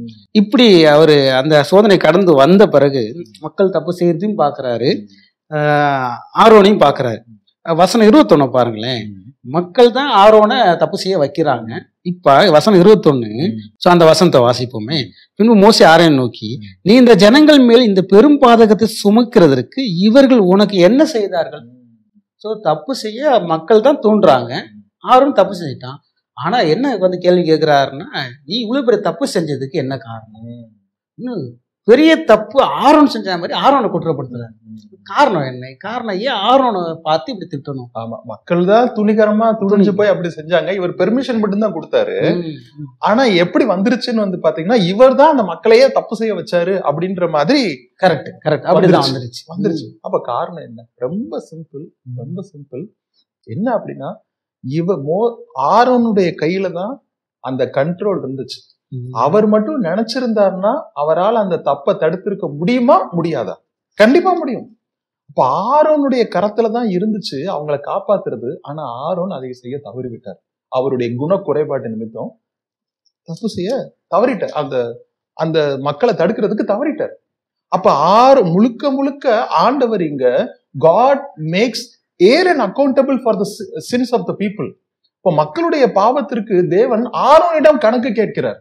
இப்படி அவரு அந்த சோதனை கடந்து வந்த பிறகு மக்கள் தப்பு செய்யறதையும் பாக்குறாரு, ஆரோனையும் பாக்குறாரு. வசனம் 21 பாருங்களேன், மக்கள் தான் ஆரோனை தப்பு செய்ய வைக்கிறாங்க. இப்ப வசனம் 21, சோ அந்த வசனத்தை வாசிப்போமே. பின்பு மோசே ஆரோனை நோக்கி, நீ இந்த ஜனங்கள் மேல் இந்த பெரும் பாதகத்தை சுமக்கிறதற்கு இவர்கள் உனக்கு என்ன செய்தார்கள்? சோ தப்பு செய்ய மக்கள் தான் தூண்டுறாங்க, ஆரோன் தப்பு செஞ்சிட்டான். ஆனா என்ன கேள்வி கேட்கிறாருன்னா, நீ இவ்வளவு பெரிய தப்பு செஞ்சதுக்கு என்ன காரணம்? இன்னும் பெரிய தப்பு ஆரோன் செஞ்ச மாதிரி ஆரோனை குற்றப்படுத்துறாரு. காரணம் என்ன? காரணம் ஏன் ஆரோனை பார்த்து இப்படி திட்டணும்? ஆமா, மக்கள் தான் துணிகரமா துணிஞ்சு போய் அப்படி செஞ்சாங்க. இவர் பெர்மிஷன் மட்டும் தான் கொடுத்தாரு. ஆனா எப்படி வந்துருச்சுன்னு பாத்தீங்கன்னா, இவர் தான் அந்த மக்களையே தப்பு செய்ய வச்சாரு அப்படின்ற மாதிரி. கரெக்ட் அப்படிதான் வந்துருச்சு. அப்ப காரணம் என்ன? ரொம்ப சிம்பிள். என்ன அப்படின்னா, ஆரோனுடைய கையில தான் அந்த கண்ட்ரோல் இருந்துச்சு. அவர் மட்டும் நினைச்சிருந்தாருன்னா அவரால் அந்த தப்பை தடுத்திருக்க முடியுமா, முடியாதா? கண்டிப்பா முடியும். அப்ப ஆரோனுடைய கரத்துல தான் இருந்துச்சு அவங்களை காப்பாத்துறது. ஆனா ஆரோன் அதை செய்ய தவறிவிட்டார். அவருடைய குண குறைபாட்டு நிமித்தம் தப்பு செய்ய தவறிட்டார். அந்த மக்களை தடுக்கிறதுக்கு தவறிட்டார். அப்ப முழுக்க ஆண்டவர் இங்க God makes Aaron accountable for the sins of the people. இப்ப மக்களுடைய பாவத்திற்கு தேவன் ஆரோனிடம் கணக்கு கேட்கிறார்.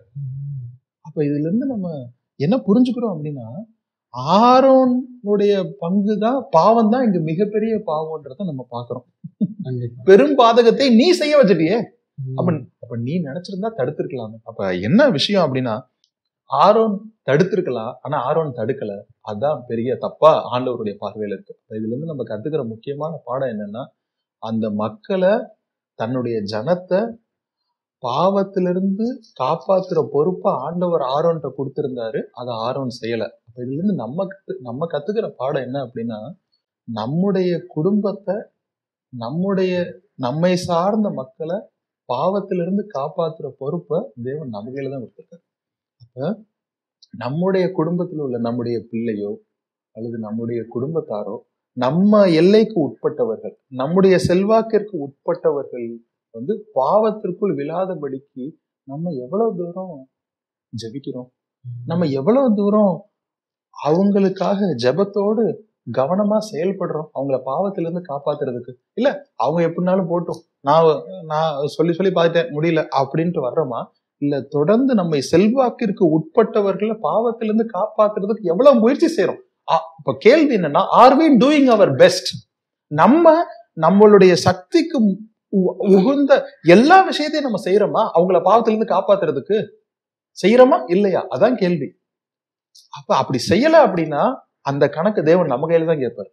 அப்ப இதுல இருந்து நம்ம என்ன புரிஞ்சுக்கிறோம் அப்படின்னா, ஆரோனுடைய பங்கு தான், பாவம் தான் இங்க மிகப்பெரிய பாவம்ன்றத நம்ம பாக்குறோம். கண்டிப்பா. பெரும் பாதகத்தை நீ செய்ய வச்சுட்டியே. ம். அப்ப நீ நினைச்சிருந்தா தடுத்திருக்கலாமே. அப்ப என்ன விஷயம் அப்படின்னா, ஆரோன் தடுத்திருக்கலாம், ஆனா ஆரோன் தடுக்கல. அதான் பெரிய தப்பா ஆண்டவருடைய பார்வையில இருக்கு. இதுல இருந்து நம்ம கத்துக்கிற முக்கியமான பாடம் என்னன்னா, அந்த மக்களை, தன்னுடைய ஜனத்தை பாவத்திலிருந்து காப்பாத்துற பொறுப்பை ஆண்டவர் ஆரோன்ட்ட கொடுத்திருந்தாரு. அதை ஆரோன் செய்யல. அப்ப இதுல இருந்து நம்ம கத்துக்கிற பாடம் என்ன அப்படின்னா, நம்முடைய குடும்பத்தை, நம்மை சார்ந்த மக்களை பாவத்திலிருந்து காப்பாத்துற பொறுப்பை தேவன் நம்ம கையில தான் கொடுத்திருக்காரு. அப்ப நம்முடைய குடும்பத்தில் உள்ள நம்முடைய பிள்ளையோ அல்லது நம்முடைய குடும்பத்தாரோ நம்ம எல்லைக்கு உட்பட்டவர்கள், நம்முடைய செல்வாக்கிற்கு உட்பட்டவர்கள் பாவத்திற்குள் விழாதபடிக்கு நம்ம எவ்வளவு தூரம் ஜெபிக்கிறோம், நம்ம எவ்வளவு தூரம் அவங்களுக்காக ஜெபத்தோடு கவனமா செயல்படுறோம், அவங்கள பாவத்திலிருந்து காப்பாத்துறதுக்கு. இல்ல அவங்க எப்படினாலும் போட்டும், நான் சொல்லி பார்த்துட்டேன் முடியல அப்படின்ட்டு வர்றோமா, இல்ல தொடர்ந்து நம்மை செல்வாக்கிற்கு உட்பட்டவர்களை பாவத்திலிருந்து காப்பாத்துறதுக்கு எவ்வளவு முயற்சி செய்யறோம். இப்ப கேள்வி என்னன்னா, are we doing our best? நம்மளுடைய சக்திக்கு உகுந்த எல்லா விஷயத்தையும் நம்ம செய்யறோமா? அவங்கள பாவத்திலிருந்து காப்பாத்துறதுக்கு செய்யறோமா இல்லையா? அதான் கேள்வி. அப்ப அப்படி செய்யல அப்படின்னா அந்த கணக்கு தேவன் நம்ம கையில தான் கேட்பாரு.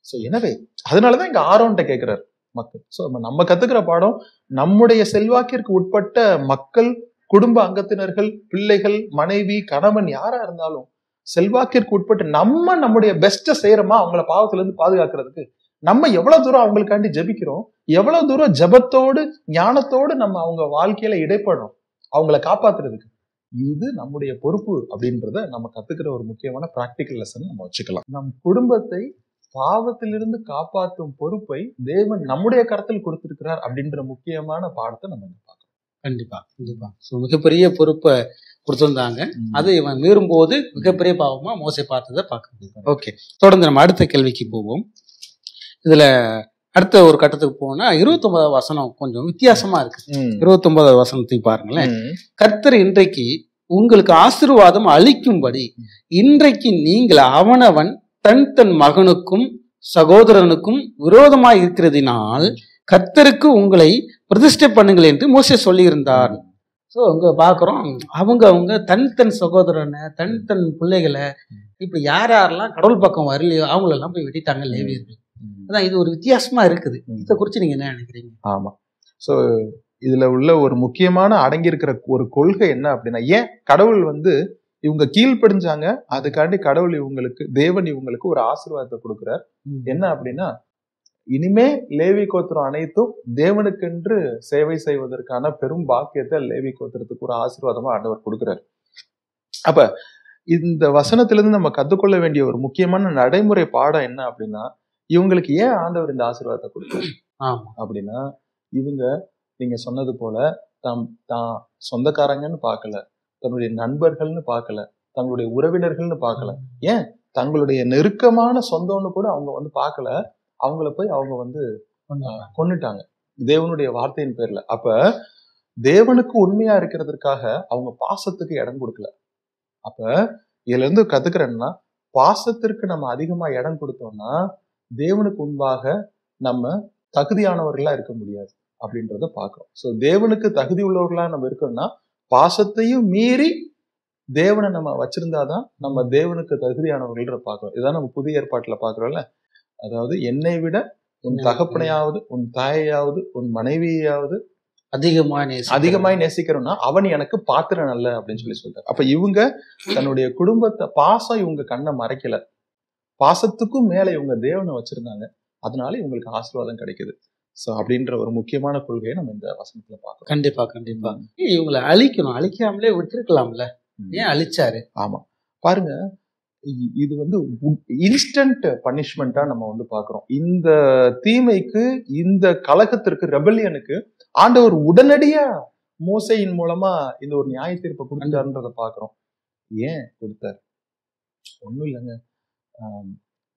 சோ எனவே அதனாலதான் இங்க ஆரோன்ட்ட கேட்கிறாரு மக்கள். சோ நம்ம கத்துக்கிற பாடம், நம்முடைய செல்வாக்கிற்கு உட்பட்ட மக்கள், குடும்ப அங்கத்தினர்கள், பிள்ளைகள், மனைவி, கணவன் யாரா இருந்தாலும் செல்வாக்கிற்கு உட்பட்டு நம்முடைய பெஸ்ட செய்யறோமா அவங்கள பாவத்துல இருந்து பாதுகாக்கிறதுக்கு? நம்ம எவ்வளவு தூரம் அவங்களுக்காண்டி ஜெபிக்கிறோம், எவ்வளவு தூரம் ஜெபத்தோடு ஞானத்தோடு நம்ம அவங்க வாழ்க்கையில இடைப்படுறோம் அவங்கள காப்பாத்துறதுக்கு? இது நம்முடைய பொறுப்பு அப்படின்றத நம்ம கத்துக்கிற ஒரு முக்கியமான பிராக்டிக்கல் லெசன் நம்ம வச்சுக்கலாம். நம் குடும்பத்தை பாவத்திலிருந்து காப்பாற்றும் பொறுப்பை தேவன் நம்முடைய கரத்தில் கொடுத்திருக்கிறார் அப்படின்ற முக்கியமான பாடத்தை நம்ம பார்க்கலாம். கண்டிப்பா கண்டிப்பா. மிகப்பெரிய பொறுப்பை கொடுத்திருந்தாங்க. அதை இவன் மீறும்போது மிகப்பெரிய பாவமா மோசே பார்த்ததை பார்க்க முடியும். ஓகே, தொடர்ந்து நம்ம அடுத்த கேள்விக்கு போவோம். இதுல அடுத்த ஒரு கட்டத்துக்கு போனா 29வது வசனம் கொஞ்சம் வித்தியாசமா இருக்கு. 29வது வசனத்தை பாருங்களேன். கர்த்தர் இன்றைக்கு உங்களுக்கு ஆசீர்வாதம் அளிக்கும்படி இன்றைக்கு நீங்கள் அவனவன் தன் மகனுக்கும் சகோதரனுக்கும் விரோதமாய் இருக்கிறதினால் கர்த்தருக்கு உங்களை பிரதிஷ்டை பண்ணுங்கள் என்று மோசே சொல்லி இருந்தார். ஸோ அங்க பாக்குறோம், அவங்க தன் சகோதரனை, தன் பிள்ளைகளை, இப்ப யாரெல்லாம் கடவுள் பக்கம் வரலையோ அவங்களெல்லாம் போய் வெட்டிட்டாங்க லேவியர்கள். அதான் இது ஒரு வித்தியாசமா இருக்குது. இதை குறிச்சு நீங்க என்ன நினைக்கிறீங்க? ஆமா, சோ இதுல உள்ள ஒரு முக்கியமான அடங்கி இருக்கிற ஒரு கொள்கை என்ன அப்படின்னா, ஏன் கடவுள் இவங்க கீழ்ப்படிஞ்சாங்க, அதுக்காண்டி கடவுள் தேவன் இவங்களுக்கு ஒரு ஆசீர்வாதத்தை கொடுக்கிறார். என்ன அப்படின்னா, இனிமே லேவி கோத்திரம் அனைத்தும் தேவனுக்கென்று சேவை செய்வதற்கான பெரும் பாக்கியத்தை லேவி கோத்திரத்துக்கு ஒரு ஆசீர்வாதமா ஆண்டவர் கொடுக்கிறார். அப்ப இந்த வசனத்திலிருந்து நம்ம கத்துக்கொள்ள வேண்டிய ஒரு முக்கியமான நடைமுறை பாடம் என்ன அப்படின்னா, இவங்களுக்கு ஏன் ஆண்டவர் இந்த ஆசீர்வாதத்தை கொடுக்கிறார் அப்படின்னா, இவங்க நீங்க சொன்னது போல தான் சொந்தக்காரங்கன்னு பார்க்கல, தன்னுடைய நண்பர்கள்னு பார்க்கல, தங்களுடைய உறவினர்கள்னு பார்க்கல, ஏன் தங்களுடைய நெருக்கமான சொந்தம்னு கூட அவங்க பார்க்கல. அவங்கள போய் அவங்க கொன்னுட்டாங்க தேவனுடைய வார்த்தையின் பேர்ல. அப்ப தேவனுக்கு உண்மையா இருக்கிறதுக்காக அவங்க பாசத்துக்கு இடம் கொடுக்கல. அப்ப இதுல இருந்து கத்துக்கிறேன்னா, பாசத்திற்கு நம்ம அதிகமா இடம் கொடுத்தோம்னா தேவனுக்கு முன்பாக நம்ம தகுதியானவர்களா இருக்க முடியாது அப்படின்றத பாக்குறோம். சோ தேவனுக்கு தகுதி உள்ளவர்களா நம்ம இருக்கோம்னா, பாசத்தையும் மீறி தேவனை நம்ம வச்சிருந்தாதான் நம்ம தேவனுக்கு தகுதியானவர்கள் பாக்குறோம். இதான் நம்ம புதிய ஏற்பாட்டுல பாக்குறோம்ல. அதாவது என்னை விட உன் தகப்பனையாவது, உன் தாயையாவது, உன் மனைவியாவது அதிகமாய் நேசிக்கிறோம்னா அவன் எனக்கு பாத்திரம் அல்ல அப்படின்னு சொல்லிட்டாரு. அப்ப இவங்க தன்னுடைய குடும்பத்தை பாசம் இவங்க கண்ணை மறைக்கல, பாசத்துக்கும் மேல இவங்க தேவனை வச்சிருந்தாங்க. அதனால இவங்களுக்கு ஆசீர்வாதம் கிடைக்குது. சோ அப்படின்ற ஒரு முக்கியமான கொள்கையை நம்ம இந்த வசனத்துல பார்க்கணும். கண்டிப்பா இவங்களை அழிக்கணும், அழிக்காமலே விட்டுருக்கலாம்ல, ஏன் அழிச்சாரு? ஆமா, பாருங்க, இது இன்ஸ்டன்ட் பனிஷ்மெண்டா நம்ம பாக்குறோம். இந்த தீமைக்கு, இந்த கலகத்திற்கு, ரெபல்லியனுக்கு ஆண்டவர் உடனடியா மோசையின் மூலமா இந்த ஒரு நியாய தீர்ப்பை கொடுத்தாருன்றத பாக்குறோம். ஏன் கொடுத்தாரு? ஒண்ணும் இல்லைங்க.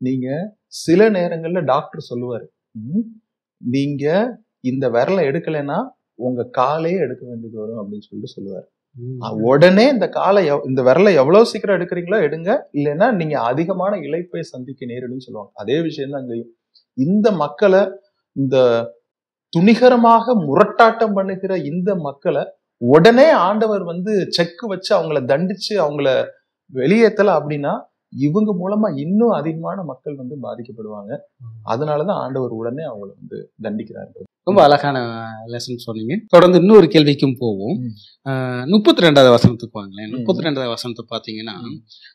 நீங்க சில நேரங்கள்ல டாக்டர் சொல்லுவாரு, நீங்க இந்த விரலை எடுக்கலைன்னா உங்க காலையே எடுக்க வேண்டியது வரும் அப்படின்னு சொல்லுவாரு. உடனே இந்த விரலை எவ்வளவு சீக்கிரம் எடுக்கிறீங்களோ எடுங்க, இல்லைன்னா நீங்க அதிகமான இழப்பை சந்திக்க நேரிடும் சொல்லுவாங்க. அதே விஷயம் தான் இங்கேயும். இந்த மக்களை இந்த துணிகரமாக முரட்டாட்டம் பண்ணுகிற இந்த மக்களை உடனே ஆண்டவர் வந்து செக் வச்சு அவங்கள தண்டிச்சு அவங்கள வெளியேத்தல அப்படின்னா இவங்க மூலமா இன்னும் அதிகமான மக்கள் வந்து பாதிக்கப்படுவாங்க. அதனாலதான் ஆண்டவர் உடனே அவங்கள வந்து தண்டிக்கிறாரு. ரொம்ப அழகான லெசன் சொன்னீங்க. தொடர்ந்து இன்னொரு கேள்விக்கும் போவோம். 32வது வசனத்துக்கு வாங்களேன். 32வது வசனத்தை பார்த்தீங்கன்னா,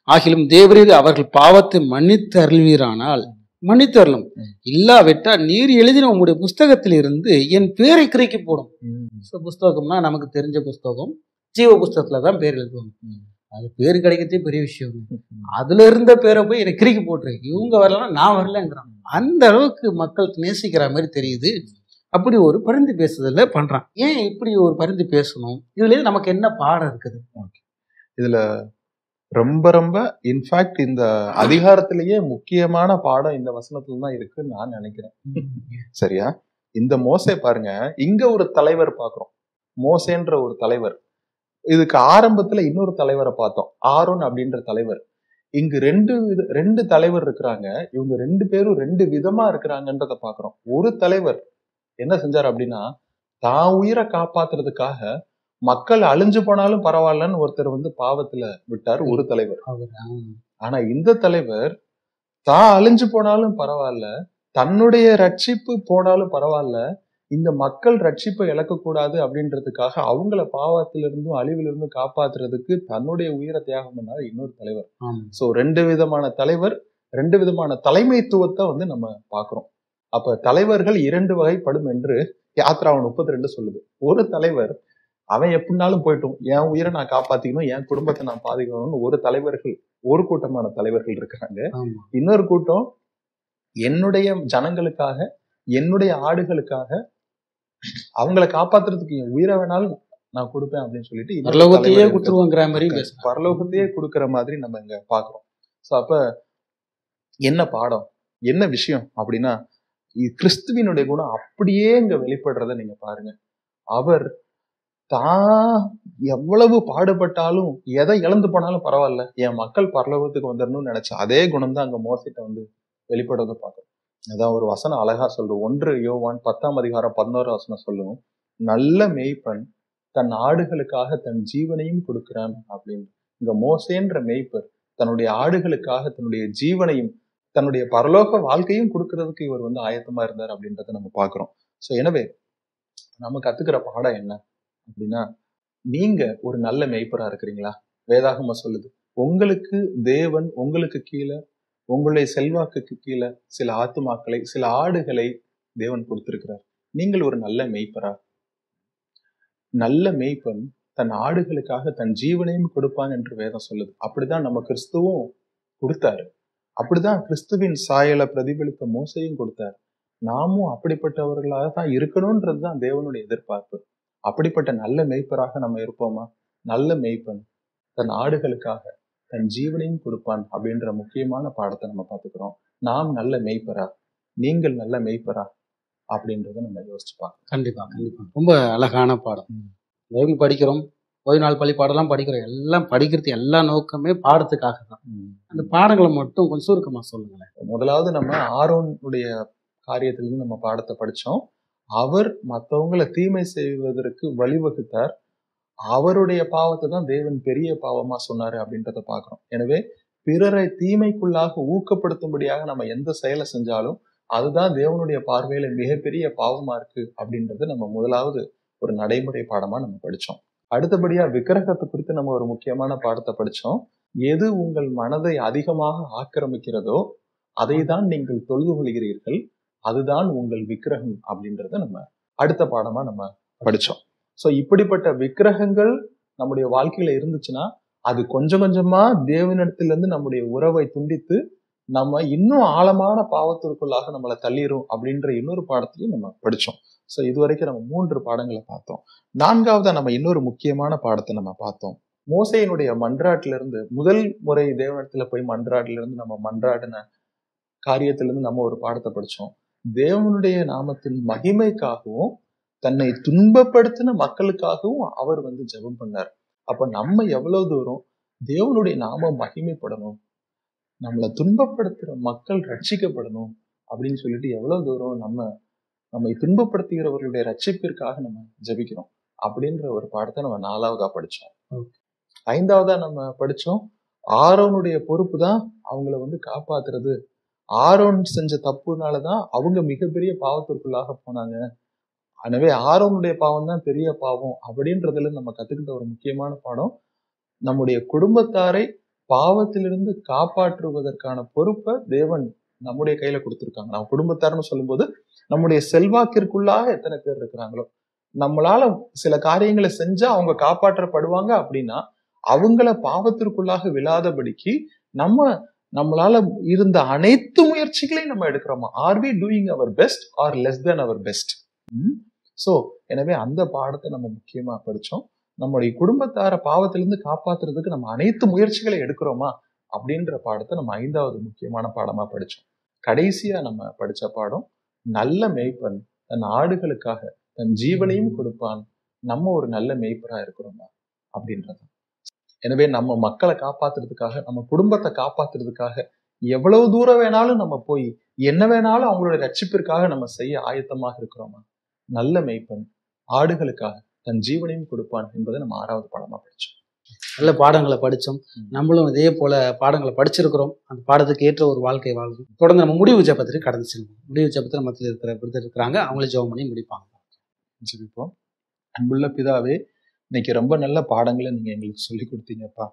ஆகிலும் தேவரீர் அவர்கள் பாவத்தை மன்னித்து அருள்வீரானால் மன்னித்தரலும், இல்லாவிட்டால் நீர் எழுதின உங்களுடைய புஸ்தகத்தில் இருந்து என் பேரை கிறுக்கி போடும். புஸ்தகம்னா நமக்கு தெரிஞ்ச புஸ்தகம், ஜீவ புஸ்தகத்துல தான் பேர் எழுதுவாங்க. அது பேரு கிடைக்கிறதே பெரிய விஷயம். அதுல இருந்த பேரை போய் எனக்கு கிறுக்கி போட்டுரு, இவங்க வரலாம் நான் வரலங்கிறான். அந்த அளவுக்கு மக்கள் நேசிக்கிற மாதிரி தெரியுது. அப்படி ஒரு பரிந்து பேசுதல பண்றான். ஏன் இப்படி ஒரு பரிந்து பேசணும்? இதுல நமக்கு என்ன பாடம் இருக்குது? இதுல ரொம்ப ரொம்ப இன்ஃபேக்ட் இந்த அதிகாரத்திலேயே முக்கியமான பாடம் இந்த வசனத்துல தான் இருக்குன்னு நான் நினைக்கிறேன். சரியா? இந்த மோசே பாருங்க, இங்க ஒரு தலைவர் பாக்குறோம், மோசேன்ற ஒரு தலைவர். இதுக்கு ஆரம்பத்துல இன்னொரு தலைவரை பார்த்தோம், ஆரோன் அப்படின்ற தலைவர். இங்கு ரெண்டு தலைவர் இருக்கிறாங்க. இவங்க ரெண்டு பேரும் ரெண்டு விதமா இருக்கிறாங்கன்றத பாக்குறோம். ஒரு தலைவர் என்ன செஞ்சார் அப்படின்னா, தான் உயிரை காப்பாத்துறதுக்காக மக்கள் அழிஞ்சு போனாலும் பரவாயில்லன்னு ஒருத்தர் வந்து பாவத்துல விட்டார், ஒரு தலைவர். ஆனா இந்த தலைவர் தான் அழிஞ்சு போனாலும் பரவாயில்ல, தன்னுடைய ரட்சிப்பு போனாலும் பரவாயில்ல, இந்த மக்கள் ரட்சிப்பை இழக்கக்கூடாது அப்படின்றதுக்காக அவங்கள பாவத்திலிருந்தும் அழிவிலிருந்தும் காப்பாத்துறதுக்கு தன்னுடைய உயிரை தியாகம் பண்ணார் இன்னொரு தலைவர். சோ ரெண்டு விதமான தலைவர், ரெண்டு விதமான தலைமைத்துவத்தை வந்து நம்ம பாக்குறோம். அப்ப தலைவர்கள் இரண்டு வகைப்படும் என்று யாத்ராவன் 32 சொல்லுது. ஒரு தலைவர் அவன் எப்படினாலும் போயிட்டும், என் உயிரை நான் காப்பாத்திக்கணும், என் குடும்பத்தை நான் பாதுகாக்கணும்னு ஒரு தலைவர்கள், ஒரு கூட்டமான தலைவர்கள் இருக்கிறாங்க. இன்னொரு கூட்டம் என்னுடைய ஜனங்களுக்காக, என்னுடைய ஆடுகளுக்காக, அவங்களை காப்பாத்துறதுக்கு என் உயிரை வேணாலும் நான் கொடுப்பேன் அப்படின்னு சொல்லிட்டு பரலோகத்தையே கொடுத்துருவாங்கிற மாதிரி, பரலோகத்தையே கொடுக்கிற மாதிரி நம்ம இங்க பாக்குறோம். சோ அப்ப என்ன பாடம், என்ன விஷயம் அப்படின்னா, கிறிஸ்துவினுடைய குணம் அப்படியே இங்க வெளிப்படுறத நீங்க பாருங்க. அவர் தான் எவ்வளவு பாடுபட்டாலும், எதை இழந்து போனாலும் பரவாயில்ல, என் மக்கள் பரலோகத்துக்கு வந்துடணும்னு நினைச்ச அதே குணம் தான் அங்க மோசேட்ட வந்து வெளிப்படுறத பார்க்கணும். அதான் ஒரு வசனம் அழகா சொல்றோம். 1 யோவான் 10ஆம் அதிகாரம் 11 வசனம் சொல்லும், நல்ல மேய்ப்பன் தன் ஆடுகளுக்காக தன் ஜீவனையும் கொடுக்கிறான் அப்படின்னு. இங்க மோசேன்ற மேய்ப்பர் தன்னுடைய ஆடுகளுக்காக தன்னுடைய ஜீவனையும் தன்னுடைய பரலோக வாழ்க்கையும் கொடுக்கறதுக்கு இவர் வந்து ஆயத்தமா இருந்தார் அப்படின்றத நம்ம பாக்குறோம். சோ எனவே நம்ம கத்துக்கிற பாடம் என்ன அப்படின்னா, நீங்க ஒரு நல்ல மேய்ப்பரா இருக்கிறீங்களா? வேதாகமம் சொல்லுது, உங்களுக்கு தேவன் உங்களுக்கு கீழே, உங்களுடைய செல்வாக்குக்கு கீழே சில ஆத்துமாக்களை, சில ஆடுகளை தேவன் கொடுத்திருக்கிறார். நீங்கள் ஒரு நல்ல மேய்ப்பரா? நல்ல மேய்ப்பன் தன் ஆடுகளுக்காக தன் ஜீவனையும் கொடுப்பான் என்று வேதம் சொல்லுது. அப்படிதான் நம்ம கிறிஸ்துவும் கொடுத்தாரு. அப்படிதான் கிறிஸ்துவின் சாயலை பிரதிபலித்த மோசையும் கொடுத்தாரு. நாமும் அப்படிப்பட்டவர்களாக தான் இருக்கணும்ன்றதுதான் தேவனுடைய எதிர்பார்ப்பு. அப்படிப்பட்ட நல்ல மேய்ப்பராக நம்ம இருப்போமா? நல்ல மேய்ப்பன் தன் ஆடுகளுக்காக தன் ஜீவனையும் கொடுப்பான் அப்படின்ற முக்கியமான பாடத்தை நம்ம பார்த்துக்கிறோம். நாம் நல்ல மேய்ப்பரா? நீங்கள் நல்ல மேய்ப்பரா? அப்படின்றத நம்ம யோசிச்சு பார்க்கணும். கண்டிப்பா கண்டிப்பா. ரொம்ப அழகான பாடம். படிக்கிறோம், ஓய்வு நாள் பள்ளி பாடலாம் படிக்கிறோம். எல்லாம் படிக்கிறது எல்லா நோக்கமே பாடத்துக்காக தான். அந்த பாடங்களை மட்டும் கொஞ்சம் சுருக்கமா சொல்லுங்களேன். முதலாவது நம்ம ஆரோனுடைய காரியத்திலிருந்து நம்ம பாடத்தை படிச்சோம். அவர் மற்றவங்களை தீமை செய்வதற்கு வழிவகுத்தார். அவருடைய பாவத்தை தான் தேவன் பெரிய பாவமா சொன்னாரு அப்படின்றத பாக்குறோம். எனவே பிறரை தீமைக்குள்ளாக ஊக்கப்படுத்தும்படியாக நம்ம எந்த செயலை செஞ்சாலும் அதுதான் தேவனுடைய பார்வையில மிகப்பெரிய பாவமா இருக்கு அப்படின்றத நம்ம முதலாவது ஒரு நடைமுறை பாடமா நம்ம படிச்சோம். அடுத்தபடியா விக்கிரகத்தை குறித்து நம்ம ஒரு முக்கியமான பாடத்தை படிச்சோம். எது உங்கள் மனதை அதிகமாக ஆக்கிரமிக்கிறதோ அதை தான் நீங்கள் தொழுது கொள்கிறீர்கள், அதுதான் உங்கள் விக்கிரகம் அப்படின்றத நம்ம அடுத்த பாடமா நம்ம படிச்சோம். சோ இப்படிப்பட்ட விக்கிரகங்கள் நம்முடைய வாழ்க்கையில இருந்துச்சுன்னா அது கொஞ்சம் கொஞ்சமா தேவனிடத்திலிருந்து நம்முடைய உறவை துண்டித்து நம்ம இன்னும் ஆழமான பாவத்திற்குள்ளாக நம்மளை தள்ளிரும் அப்படின்ற இன்னொரு பாடத்தையும் நம்ம படிச்சோம். சோ இதுவரைக்கும் நம்ம 3 பாடங்களை பார்த்தோம். 4வதா நம்ம இன்னொரு முக்கியமான பாடத்தை நம்ம பார்த்தோம். மோசேயினுடைய மன்றாட்டுல இருந்து, முதல் முறை தேவனிடத்துல போய் மன்றாட்டுல இருந்து நம்ம மன்றாடின காரியத்திலிருந்து நம்ம ஒரு பாடத்தை படிச்சோம். தேவனுடைய நாமத்தின் மகிமைக்காகவும் தன்னை துன்பப்படுத்தின மக்களுக்காகவும் அவர் வந்து ஜெபம் பண்ணார். அப்ப நம்ம எவ்வளவு தூரம் தேவனுடைய நாமம் மகிமைப்படணும், நம்மளை துன்பப்படுத்துற மக்கள் ரட்சிக்கப்படணும் அப்படின்னு சொல்லிட்டு எவ்வளவு தூரம் நம்ம நம்மை துன்பப்படுத்துகிறவர்களுடைய ரட்சிப்பிற்காக நம்ம ஜெபிக்கிறோம் அப்படின்ற ஒரு பாடத்தை நம்ம 4வதா படிச்சோம். 5வதா நம்ம படிச்சோம், ஆரோனுடைய பொறுப்பு தான் அவங்கள வந்து காப்பாத்துறது. ஆரோன் செஞ்ச தப்புனாலதான் அவங்க மிகப்பெரிய பாவத்திற்குள்ளாக போனாங்க. எனவே ஆரோனுடைய பாவம் தான் பெரிய பாவம் அப்படின்றதுல நம்ம கத்துக்கிட்ட ஒரு முக்கியமான பாடம், நம்முடைய குடும்பத்தாரை பாவத்திலிருந்து காப்பாற்றுவதற்கான பொறுப்பை தேவன் நம்முடைய கையில கொடுத்திருக்காங்க. நம்ம குடும்பத்தார்னு சொல்லும்போது நம்முடைய செல்வாக்கிற்குள்ளாக எத்தனை பேர் இருக்கிறாங்களோ, நம்மளால சில காரியங்களை செஞ்சா அவங்க காப்பாற்றப்படுவாங்க அப்படின்னா அவங்கள பாவத்திற்குள்ளாக விழாதபடிக்கு நம்மளால இருந்த அனைத்து முயற்சிகளையும் நம்ம எடுக்கிறோமா? Are we doing our best or less than our best? So எனவே அந்த பாடத்தை நம்ம முக்கியமா படிச்சோம். நம்முடைய குடும்பத்தார பாவத்திலிருந்து காப்பாத்துறதுக்கு நம்ம அனைத்து முயற்சிகளை எடுக்கிறோமா அப்படின்ற பாடத்தை நம்ம 5வது முக்கியமான பாடமா படிச்சோம். கடைசியா நம்ம படிச்ச பாடம், நல்ல மேய்ப்பன் தன் ஆடுகளுக்காக தன் ஜீவனையும் கொடுப்பான், நம்ம ஒரு நல்ல மேய்ப்பரா இருக்கிறோமா அப்படின்றது. எனவே நம்ம மக்களை காப்பாத்துறதுக்காக, நம்ம குடும்பத்தை காப்பாத்துறதுக்காக எவ்வளவு தூரம் வேணாலும் நம்ம போய் என்ன வேணாலும் அவங்களுடைய ரட்சிப்பிற்காக நம்ம செய்ய ஆயத்தமாக இருக்கிறோமா? நல்ல மேய்ப்பன் ஆடுகளுக்காக தன் ஜீவனையும் கொடுப்பான் என்பதை நம்ம 6வது பாடமா படிச்சோம். நல்ல பாடங்களை படிச்சோம். நம்மளும் இதே போல பாடங்களை படிச்சிருக்கிறோம். அந்த பாடத்துக்கு ஏற்ற ஒரு வாழ்க்கை வாழ்வோம். தொடர்ந்து நம்ம முடிவு ஜெபத்திற்கு கடந்து செல்வோம். முடிவு ஜெபத்தில் மத்தியில் இருக்கிற விருது இருக்கிறாங்க, அவங்களே ஜெபம் பண்ணி முடிப்பாங்க. ஜெபிப்போம். அன்புள்ள பிதாவே, இன்னைக்கு ரொம்ப நல்ல பாடங்களை நீங்க எங்களுக்கு சொல்லி கொடுத்தீங்கப்பா.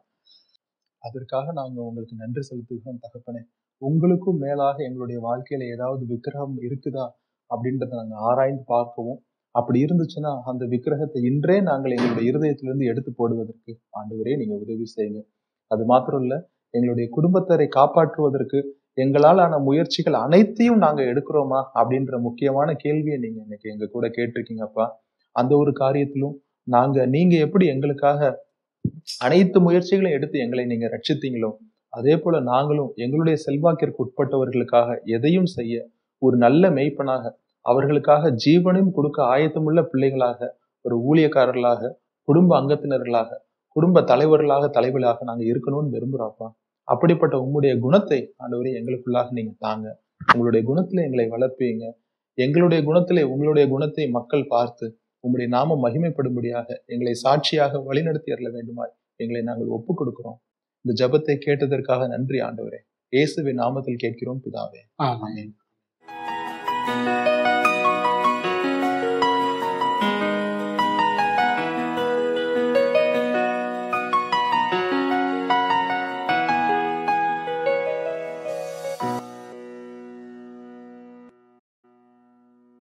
அதற்காக நாங்க உங்களுக்கு நன்றி செலுத்துகிறோம் தகப்பனே. உங்களுக்கும் மேலாக எங்களுடைய வாழ்க்கையில ஏதாவது விக்கிரகம் இருக்குதா அப்படின்றத நாங்க ஆராய்ந்து பார்க்கவும், அப்படி இருந்துச்சுன்னா அந்த விக்கிரகத்தை இன்றே நாங்கள் எங்களுடைய இருதயத்திலிருந்து எடுத்து போடுவதற்கு ஆண்டவரே நீங்க உதவி செய்யுங்க. அது மாத்திரம் இல்ல, எங்களுடைய குடும்பத்தரை காப்பாற்றுவதற்கு எங்களால் ஆன முயற்சிகள் அனைத்தையும் நாங்க எடுக்கிறோமா அப்படின்ற முக்கியமான கேள்வியை நீங்க இன்னைக்கு எங்க கூட கேட்டிருக்கீங்கப்பா. அந்த ஒரு காரியத்திலும் நீங்க எப்படி எங்களுக்காக அனைத்து முயற்சிகளையும் எடுத்து எங்களை நீங்க ரட்சித்தீங்களோ, அதே போல நாங்களும் எங்களுடைய செல்வாக்கிற்கு உட்பட்டவர்களுக்காக எதையும் செய்ய ஒரு நல்ல மேய்ப்பனாக, அவர்களுக்காக ஜீவனையும் கொடுக்க ஆயத்தமுள்ள பிள்ளைகளாக, ஒரு ஊழியக்காரர்களாக, குடும்ப அங்கத்தினர்களாக, குடும்ப தலைவர்களாக நாங்க இருக்கணும்னு விரும்புறோம்ப்பா. அப்படிப்பட்ட உங்களுடைய குணத்தை ஆண்டவரே எங்களுக்குள்ளாக நீங்க தாங்க. உங்களுடைய குணத்துல எங்களை வளர்ப்பீங்க. எங்களுடைய குணத்திலே உங்களுடைய குணத்தை மக்கள் பார்த்து உங்களுடைய நாமம் மகிமைப்படும்படியாக எங்களை சாட்சியாக வழிநடத்தி அருள வேண்டுமாய் எங்களை நாங்கள் ஒப்புக் கொடுக்கிறோம். இந்த ஜெபத்தை கேட்டதற்காக நன்றி ஆண்டவரே. இயேசுவின் நாமத்தில் கேட்கிறோம் பிதாவே. ஆமென்.